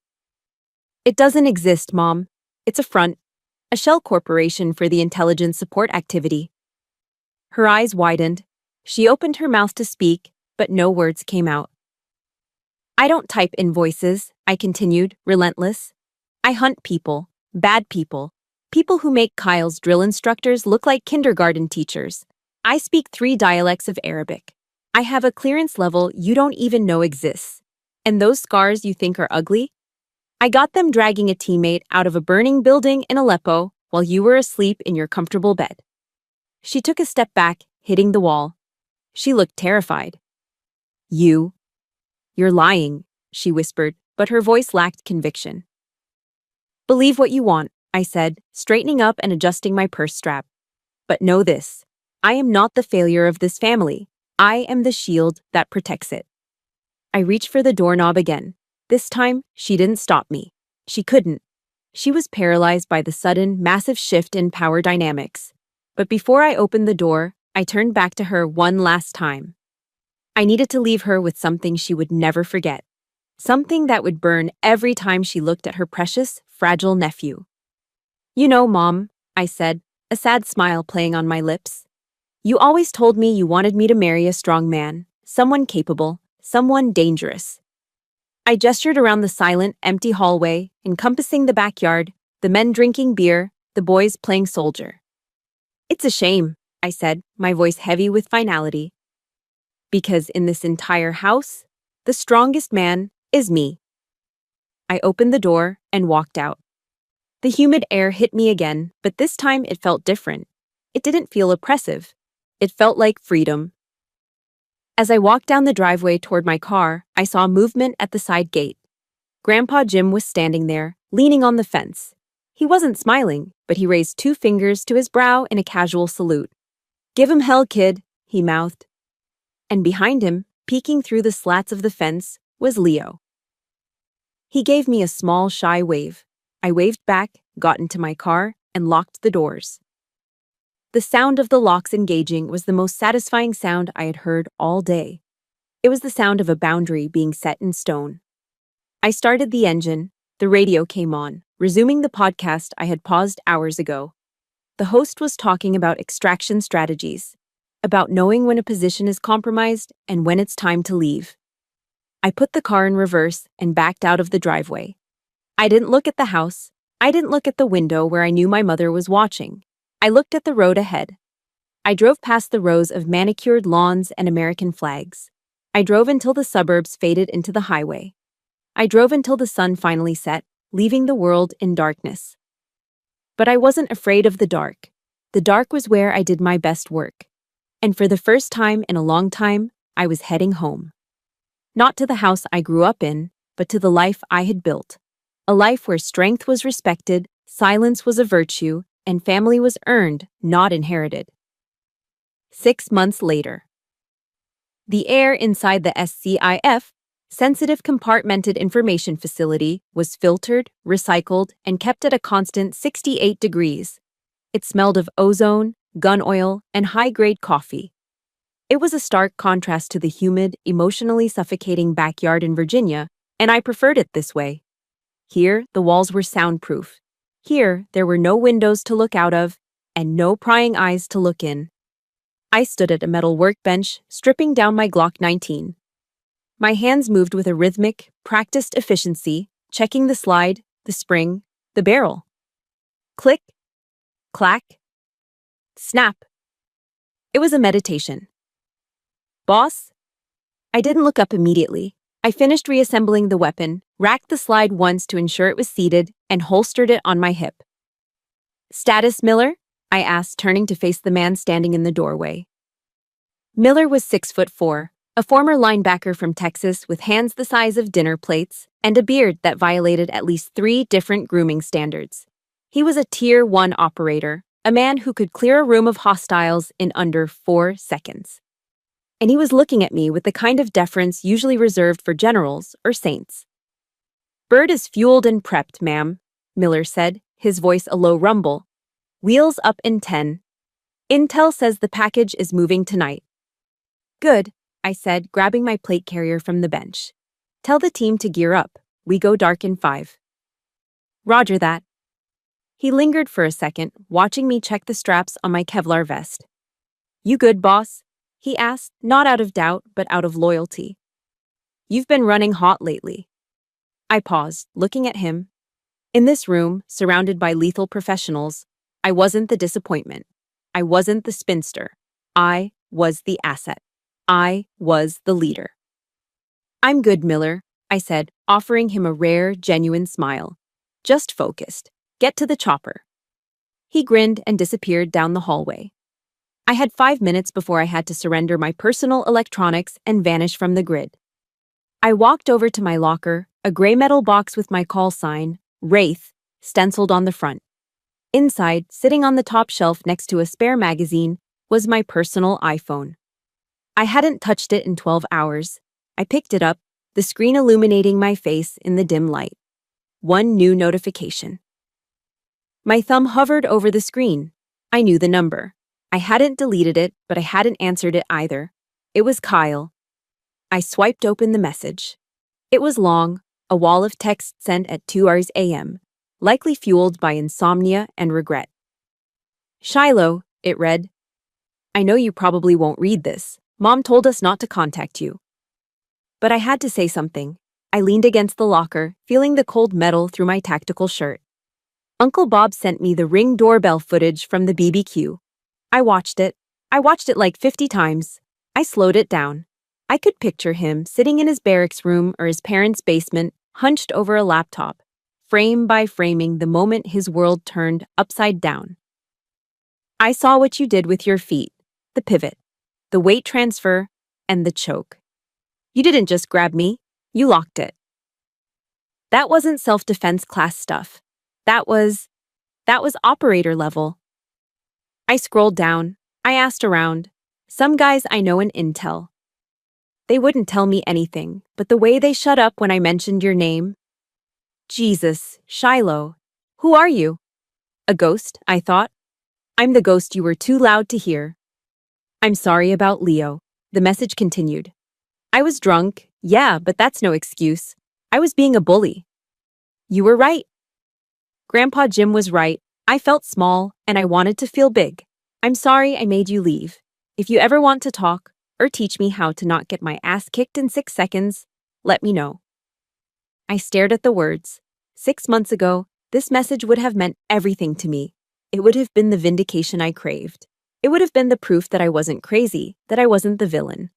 It doesn't exist, Mom. It's a front, a shell corporation for the intelligence support activity. Her eyes widened. She opened her mouth to speak, but no words came out. I don't type invoices, I continued, relentless. I hunt people, bad people, people who make Kyle's drill instructors look like kindergarten teachers. I speak 3 dialects of Arabic. I have a clearance level you don't even know exists. And those scars you think are ugly? I got them dragging a teammate out of a burning building in Aleppo while you were asleep in your comfortable bed. She took a step back, hitting the wall. She looked terrified. You're lying, she whispered, but her voice lacked conviction. Believe what you want, I said, straightening up and adjusting my purse strap. But know this, I am not the failure of this family. I am the shield that protects it. I reached for the doorknob again. This time, she didn't stop me. She couldn't. She was paralyzed by the sudden, massive shift in power dynamics. But before I opened the door, I turned back to her one last time. I needed to leave her with something she would never forget. Something that would burn every time she looked at her precious, fragile nephew. You know, Mom, I said, a sad smile playing on my lips. You always told me you wanted me to marry a strong man, someone capable, someone dangerous. I gestured around the silent, empty hallway, encompassing the backyard, the men drinking beer, the boys playing soldier. It's a shame, I said, my voice heavy with finality. Because in this entire house, the strongest man is me. I opened the door and walked out. The humid air hit me again, but this time it felt different. It didn't feel oppressive. It felt like freedom. As I walked down the driveway toward my car, I saw movement at the side gate. Grandpa Jim was standing there, leaning on the fence. He wasn't smiling, but he raised 2 fingers to his brow in a casual salute. Give him hell, kid, he mouthed. And behind him, peeking through the slats of the fence, was Leo. He gave me a small, shy wave. I waved back, got into my car, and locked the doors. The sound of the locks engaging was the most satisfying sound I had heard all day. It was the sound of a boundary being set in stone. I started the engine. The radio came on, resuming the podcast I had paused hours ago. The host was talking about extraction strategies, about knowing when a position is compromised and when it's time to leave. I put the car in reverse and backed out of the driveway. I didn't look at the house. I didn't look at the window where I knew my mother was watching. I looked at the road ahead. I drove past the rows of manicured lawns and American flags. I drove until the suburbs faded into the highway. I drove until the sun finally set, leaving the world in darkness. But I wasn't afraid of the dark. The dark was where I did my best work. And for the first time in a long time, I was heading home. Not to the house I grew up in, but to the life I had built. A life where strength was respected, silence was a virtue, and family was earned, not inherited. 6 months later. The air inside the SCIF, Sensitive Compartmented Information Facility, was filtered, recycled, and kept at a constant 68 degrees. It smelled of ozone, gun oil, and high-grade coffee. It was a stark contrast to the humid, emotionally suffocating backyard in Virginia, and I preferred it this way. Here, the walls were soundproof. Here, there were no windows to look out of and no prying eyes to look in. I stood at a metal workbench, stripping down my Glock 19. My hands moved with a rhythmic, practiced efficiency, checking the slide, the spring, the barrel. Click, clack, snap. It was a meditation. Boss? I didn't look up immediately. I finished reassembling the weapon, racked the slide once to ensure it was seated, and holstered it on my hip. Status, Miller? I asked, turning to face the man standing in the doorway. Miller was 6'4", a former linebacker from Texas with hands the size of dinner plates and a beard that violated at least 3 different grooming standards. He was a Tier 1 operator, a man who could clear a room of hostiles in under 4 seconds. And he was looking at me with the kind of deference usually reserved for generals or saints. Bird is fueled and prepped, ma'am, Miller said, his voice a low rumble. Wheels up in 10. Intel says the package is moving tonight. Good, I said, grabbing my plate carrier from the bench. Tell the team to gear up. We go dark in 5. Roger that. He lingered for a second, watching me check the straps on my Kevlar vest. You good, boss? He asked, not out of doubt, but out of loyalty. You've been running hot lately. I paused, looking at him. In this room, surrounded by lethal professionals, I wasn't the disappointment. I wasn't the spinster. I was the asset. I was the leader. I'm good, Miller, I said, offering him a rare, genuine smile. Just focused. Get to the chopper. He grinned and disappeared down the hallway. I had 5 minutes before I had to surrender my personal electronics and vanish from the grid. I walked over to my locker, a gray metal box with my call sign, Wraith, stenciled on the front. Inside, sitting on the top shelf next to a spare magazine, was my personal iPhone. I hadn't touched it in 12 hours. I picked it up, the screen illuminating my face in the dim light. One new notification. My thumb hovered over the screen. I knew the number. I hadn't deleted it, but I hadn't answered it either. It was Kyle. I swiped open the message. It was long, a wall of text sent at 2 a.m., likely fueled by insomnia and regret. Shiloh, it read. I know you probably won't read this. Mom told us not to contact you. But I had to say something. I leaned against the locker, feeling the cold metal through my tactical shirt. Uncle Bob sent me the Ring doorbell footage from the BBQ. I watched it. Like 50 times. I slowed it down. I could picture him sitting in his barracks room or his parents' basement, hunched over a laptop, frame by framing the moment his world turned upside down. I saw what you did with your feet, the pivot, the weight transfer, and the choke. You didn't just grab me, you locked it. That wasn't self-defense class stuff. That was operator level. I scrolled down. I asked around. Some guys I know in Intel. They wouldn't tell me anything, but the way they shut up when I mentioned your name. Jesus, Shiloh. Who are you? A ghost, I thought. I'm the ghost you were too loud to hear. I'm sorry about Leo. The message continued. I was drunk, yeah, but that's no excuse. I was being a bully. You were right. Grandpa Jim was right. I felt small, and I wanted to feel big. I'm sorry I made you leave. If you ever want to talk, or teach me how to not get my ass kicked in 6 seconds, let me know. I stared at the words. 6 months ago, this message would have meant everything to me. It would have been the vindication I craved. It would have been the proof that I wasn't crazy, that I wasn't the villain.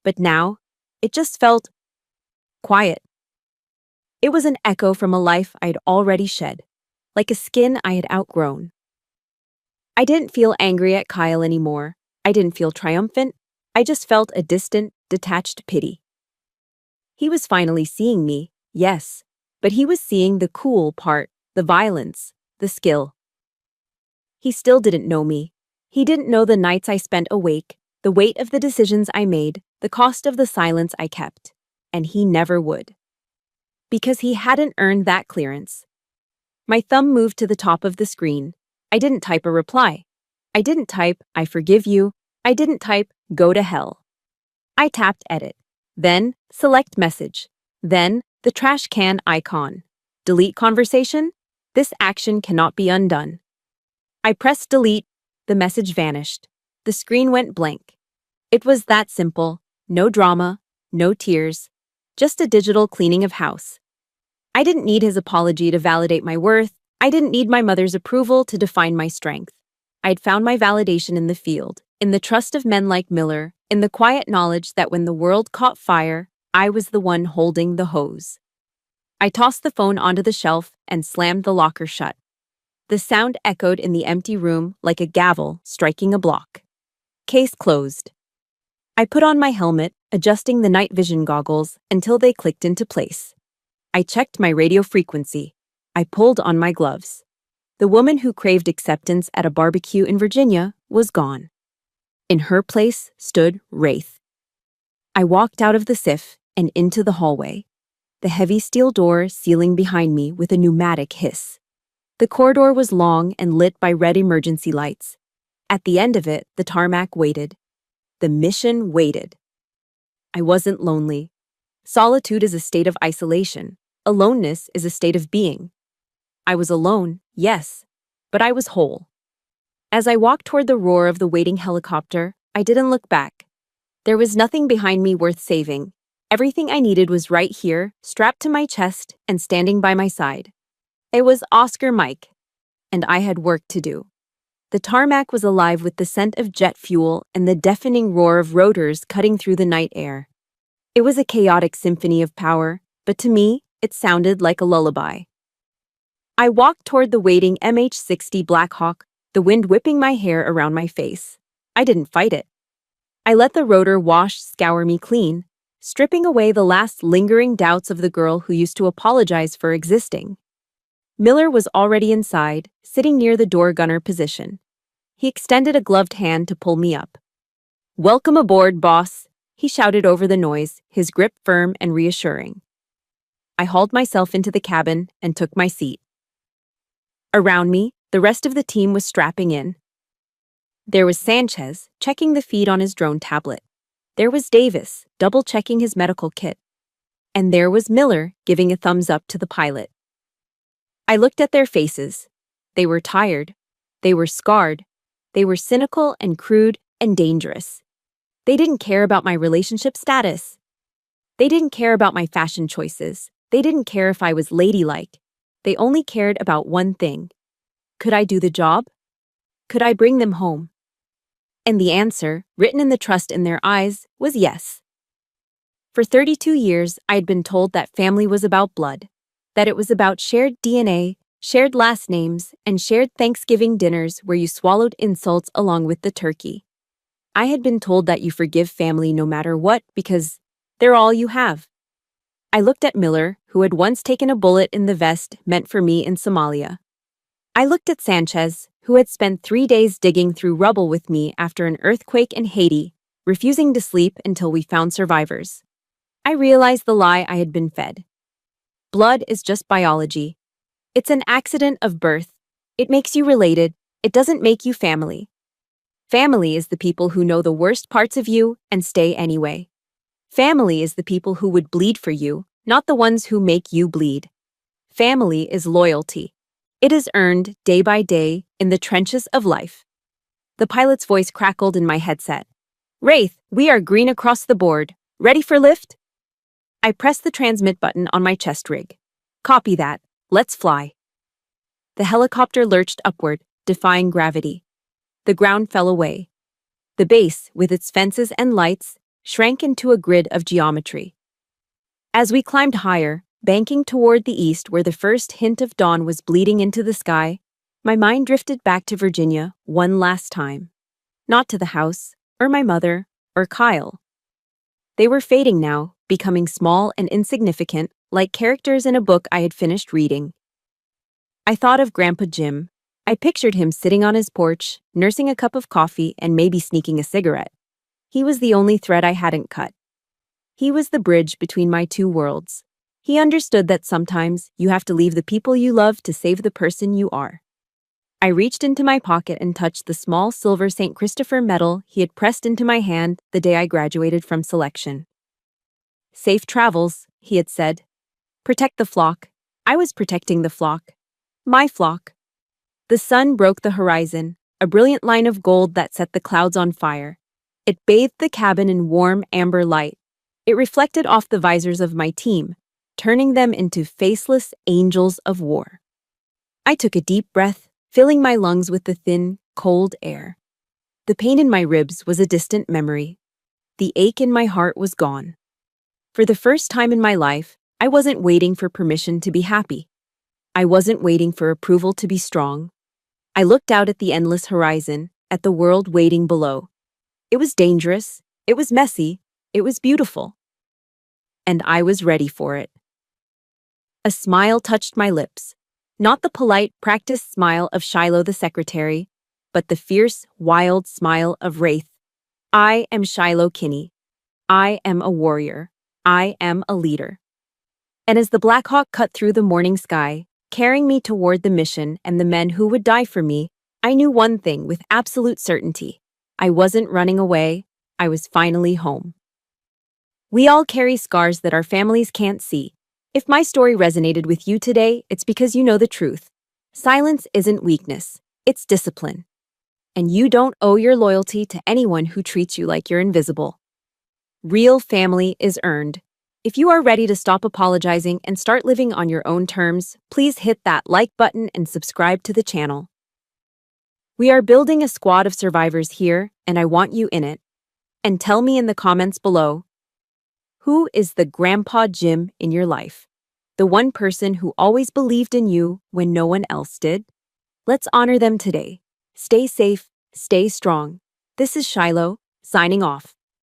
But now, it just felt quiet. It was an echo from a life I'd already shed, like a skin I had outgrown. I didn't feel angry at Kyle anymore. I didn't feel triumphant. I just felt a distant, detached pity. He was finally seeing me, yes, but he was seeing the cool part, the violence, the skill. He still didn't know me. He didn't know the nights I spent awake, the weight of the decisions I made, the cost of the silence I kept. And he never would. Because he hadn't earned that clearance. My thumb moved to the top of the screen. I didn't type a reply. I didn't type, I forgive you. I didn't type, go to hell. I tapped edit. Then, select message. Then, the trash can icon. Delete conversation? This action cannot be undone. I pressed delete. The message vanished. The screen went blank. It was that simple. No drama, no tears, just a digital cleaning of house. I didn't need his apology to validate my worth. I didn't need my mother's approval to define my strength. I had found my validation in the field, in the trust of men like Miller, in the quiet knowledge that when the world caught fire, I was the one holding the hose. I tossed the phone onto the shelf and slammed the locker shut. The sound echoed in the empty room like a gavel striking a block. Case closed. I put on my helmet, adjusting the night vision goggles until they clicked into place. I checked my radio frequency. I pulled on my gloves. The woman who craved acceptance at a barbecue in Virginia was gone. In her place stood Wraith. I walked out of the SIF and into the hallway, the heavy steel door sealing behind me with a pneumatic hiss. The corridor was long and lit by red emergency lights. At the end of it, the tarmac waited. The mission waited. I wasn't lonely. Solitude is a state of isolation. Aloneness is a state of being. I was alone, yes, but I was whole. As I walked toward the roar of the waiting helicopter, I didn't look back. There was nothing behind me worth saving. Everything I needed was right here, strapped to my chest and standing by my side. It was Oscar Mike, and I had work to do. The tarmac was alive with the scent of jet fuel and the deafening roar of rotors cutting through the night air. It was a chaotic symphony of power, but to me, it sounded like a lullaby. I walked toward the waiting MH-60 Blackhawk, the wind whipping my hair around my face. I didn't fight it. I let the rotor scour me clean, stripping away the last lingering doubts of the girl who used to apologize for existing. Miller was already inside, sitting near the door gunner position. He extended a gloved hand to pull me up. "Welcome aboard, boss," he shouted over the noise, his grip firm and reassuring. I hauled myself into the cabin and took my seat. Around me, the rest of the team was strapping in. There was Sanchez, checking the feed on his drone tablet. There was Davis, double-checking his medical kit. And there was Miller, giving a thumbs up to the pilot. I looked at their faces. They were tired. They were scarred. They were cynical and crude and dangerous. They didn't care about my relationship status. They didn't care about my fashion choices. They didn't care if I was ladylike. They only cared about one thing. Could I do the job? Could I bring them home? And the answer, written in the trust in their eyes, was yes. For 32 years, I had been told that family was about blood, that it was about shared DNA, shared last names, and shared Thanksgiving dinners where you swallowed insults along with the turkey. I had been told that you forgive family no matter what because they're all you have. I looked at Miller, who had once taken a bullet in the vest meant for me in Somalia. I looked at Sanchez, who had spent 3 days digging through rubble with me after an earthquake in Haiti, refusing to sleep until we found survivors. I realized the lie I had been fed. Blood is just biology. It's an accident of birth. It makes you related. It doesn't make you family. Family is the people who know the worst parts of you and stay anyway. Family is the people who would bleed for you, not the ones who make you bleed. Family is loyalty. It is earned day by day in the trenches of life. The pilot's voice crackled in my headset. "Wraith, we are green across the board. Ready for lift?" I pressed the transmit button on my chest rig. "Copy that. Let's fly." The helicopter lurched upward, defying gravity. The ground fell away. The base, with its fences and lights, shrank into a grid of geometry. As we climbed higher, banking toward the east where the first hint of dawn was bleeding into the sky, my mind drifted back to Virginia one last time. Not to the house, or my mother, or Kyle. They were fading now, becoming small and insignificant, like characters in a book I had finished reading. I thought of Grandpa Jim. I pictured him sitting on his porch, nursing a cup of coffee and maybe sneaking a cigarette. He was the only thread I hadn't cut. He was the bridge between my two worlds. He understood that sometimes you have to leave the people you love to save the person you are. I reached into my pocket and touched the small silver St. Christopher medal he had pressed into my hand the day I graduated from selection. "Safe travels," he had said. "Protect the flock. I was protecting the flock. My flock. The sun broke the horizon, a brilliant line of gold that set the clouds on fire. It bathed the cabin in warm amber light. It reflected off the visors of my team, turning them into faceless angels of war. I took a deep breath, filling my lungs with the thin, cold air. The pain in my ribs was a distant memory. The ache in my heart was gone. For the first time in my life, I wasn't waiting for permission to be happy. I wasn't waiting for approval to be strong. I looked out at the endless horizon, at the world waiting below. It was dangerous, it was messy, it was beautiful. And I was ready for it. A smile touched my lips. Not the polite, practiced smile of Shiloh the secretary, but the fierce, wild smile of Wraith. I am Shiloh Kinney. I am a warrior. I am a leader. And as the Black Hawk cut through the morning sky, carrying me toward the mission and the men who would die for me, I knew one thing with absolute certainty. I wasn't running away. I was finally home. We all carry scars that our families can't see. If my story resonated with you today, it's because you know the truth. Silence isn't weakness, it's discipline. And you don't owe your loyalty to anyone who treats you like you're invisible. Real family is earned. If you are ready to stop apologizing and start living on your own terms, please hit that like button and subscribe to the channel. We are building a squad of survivors here, and I want you in it. And tell me in the comments below, who is the Grandpa Jim in your life? The one person who always believed in you when no one else did? Let's honor them today. Stay safe, stay strong. This is Shiloh, signing off.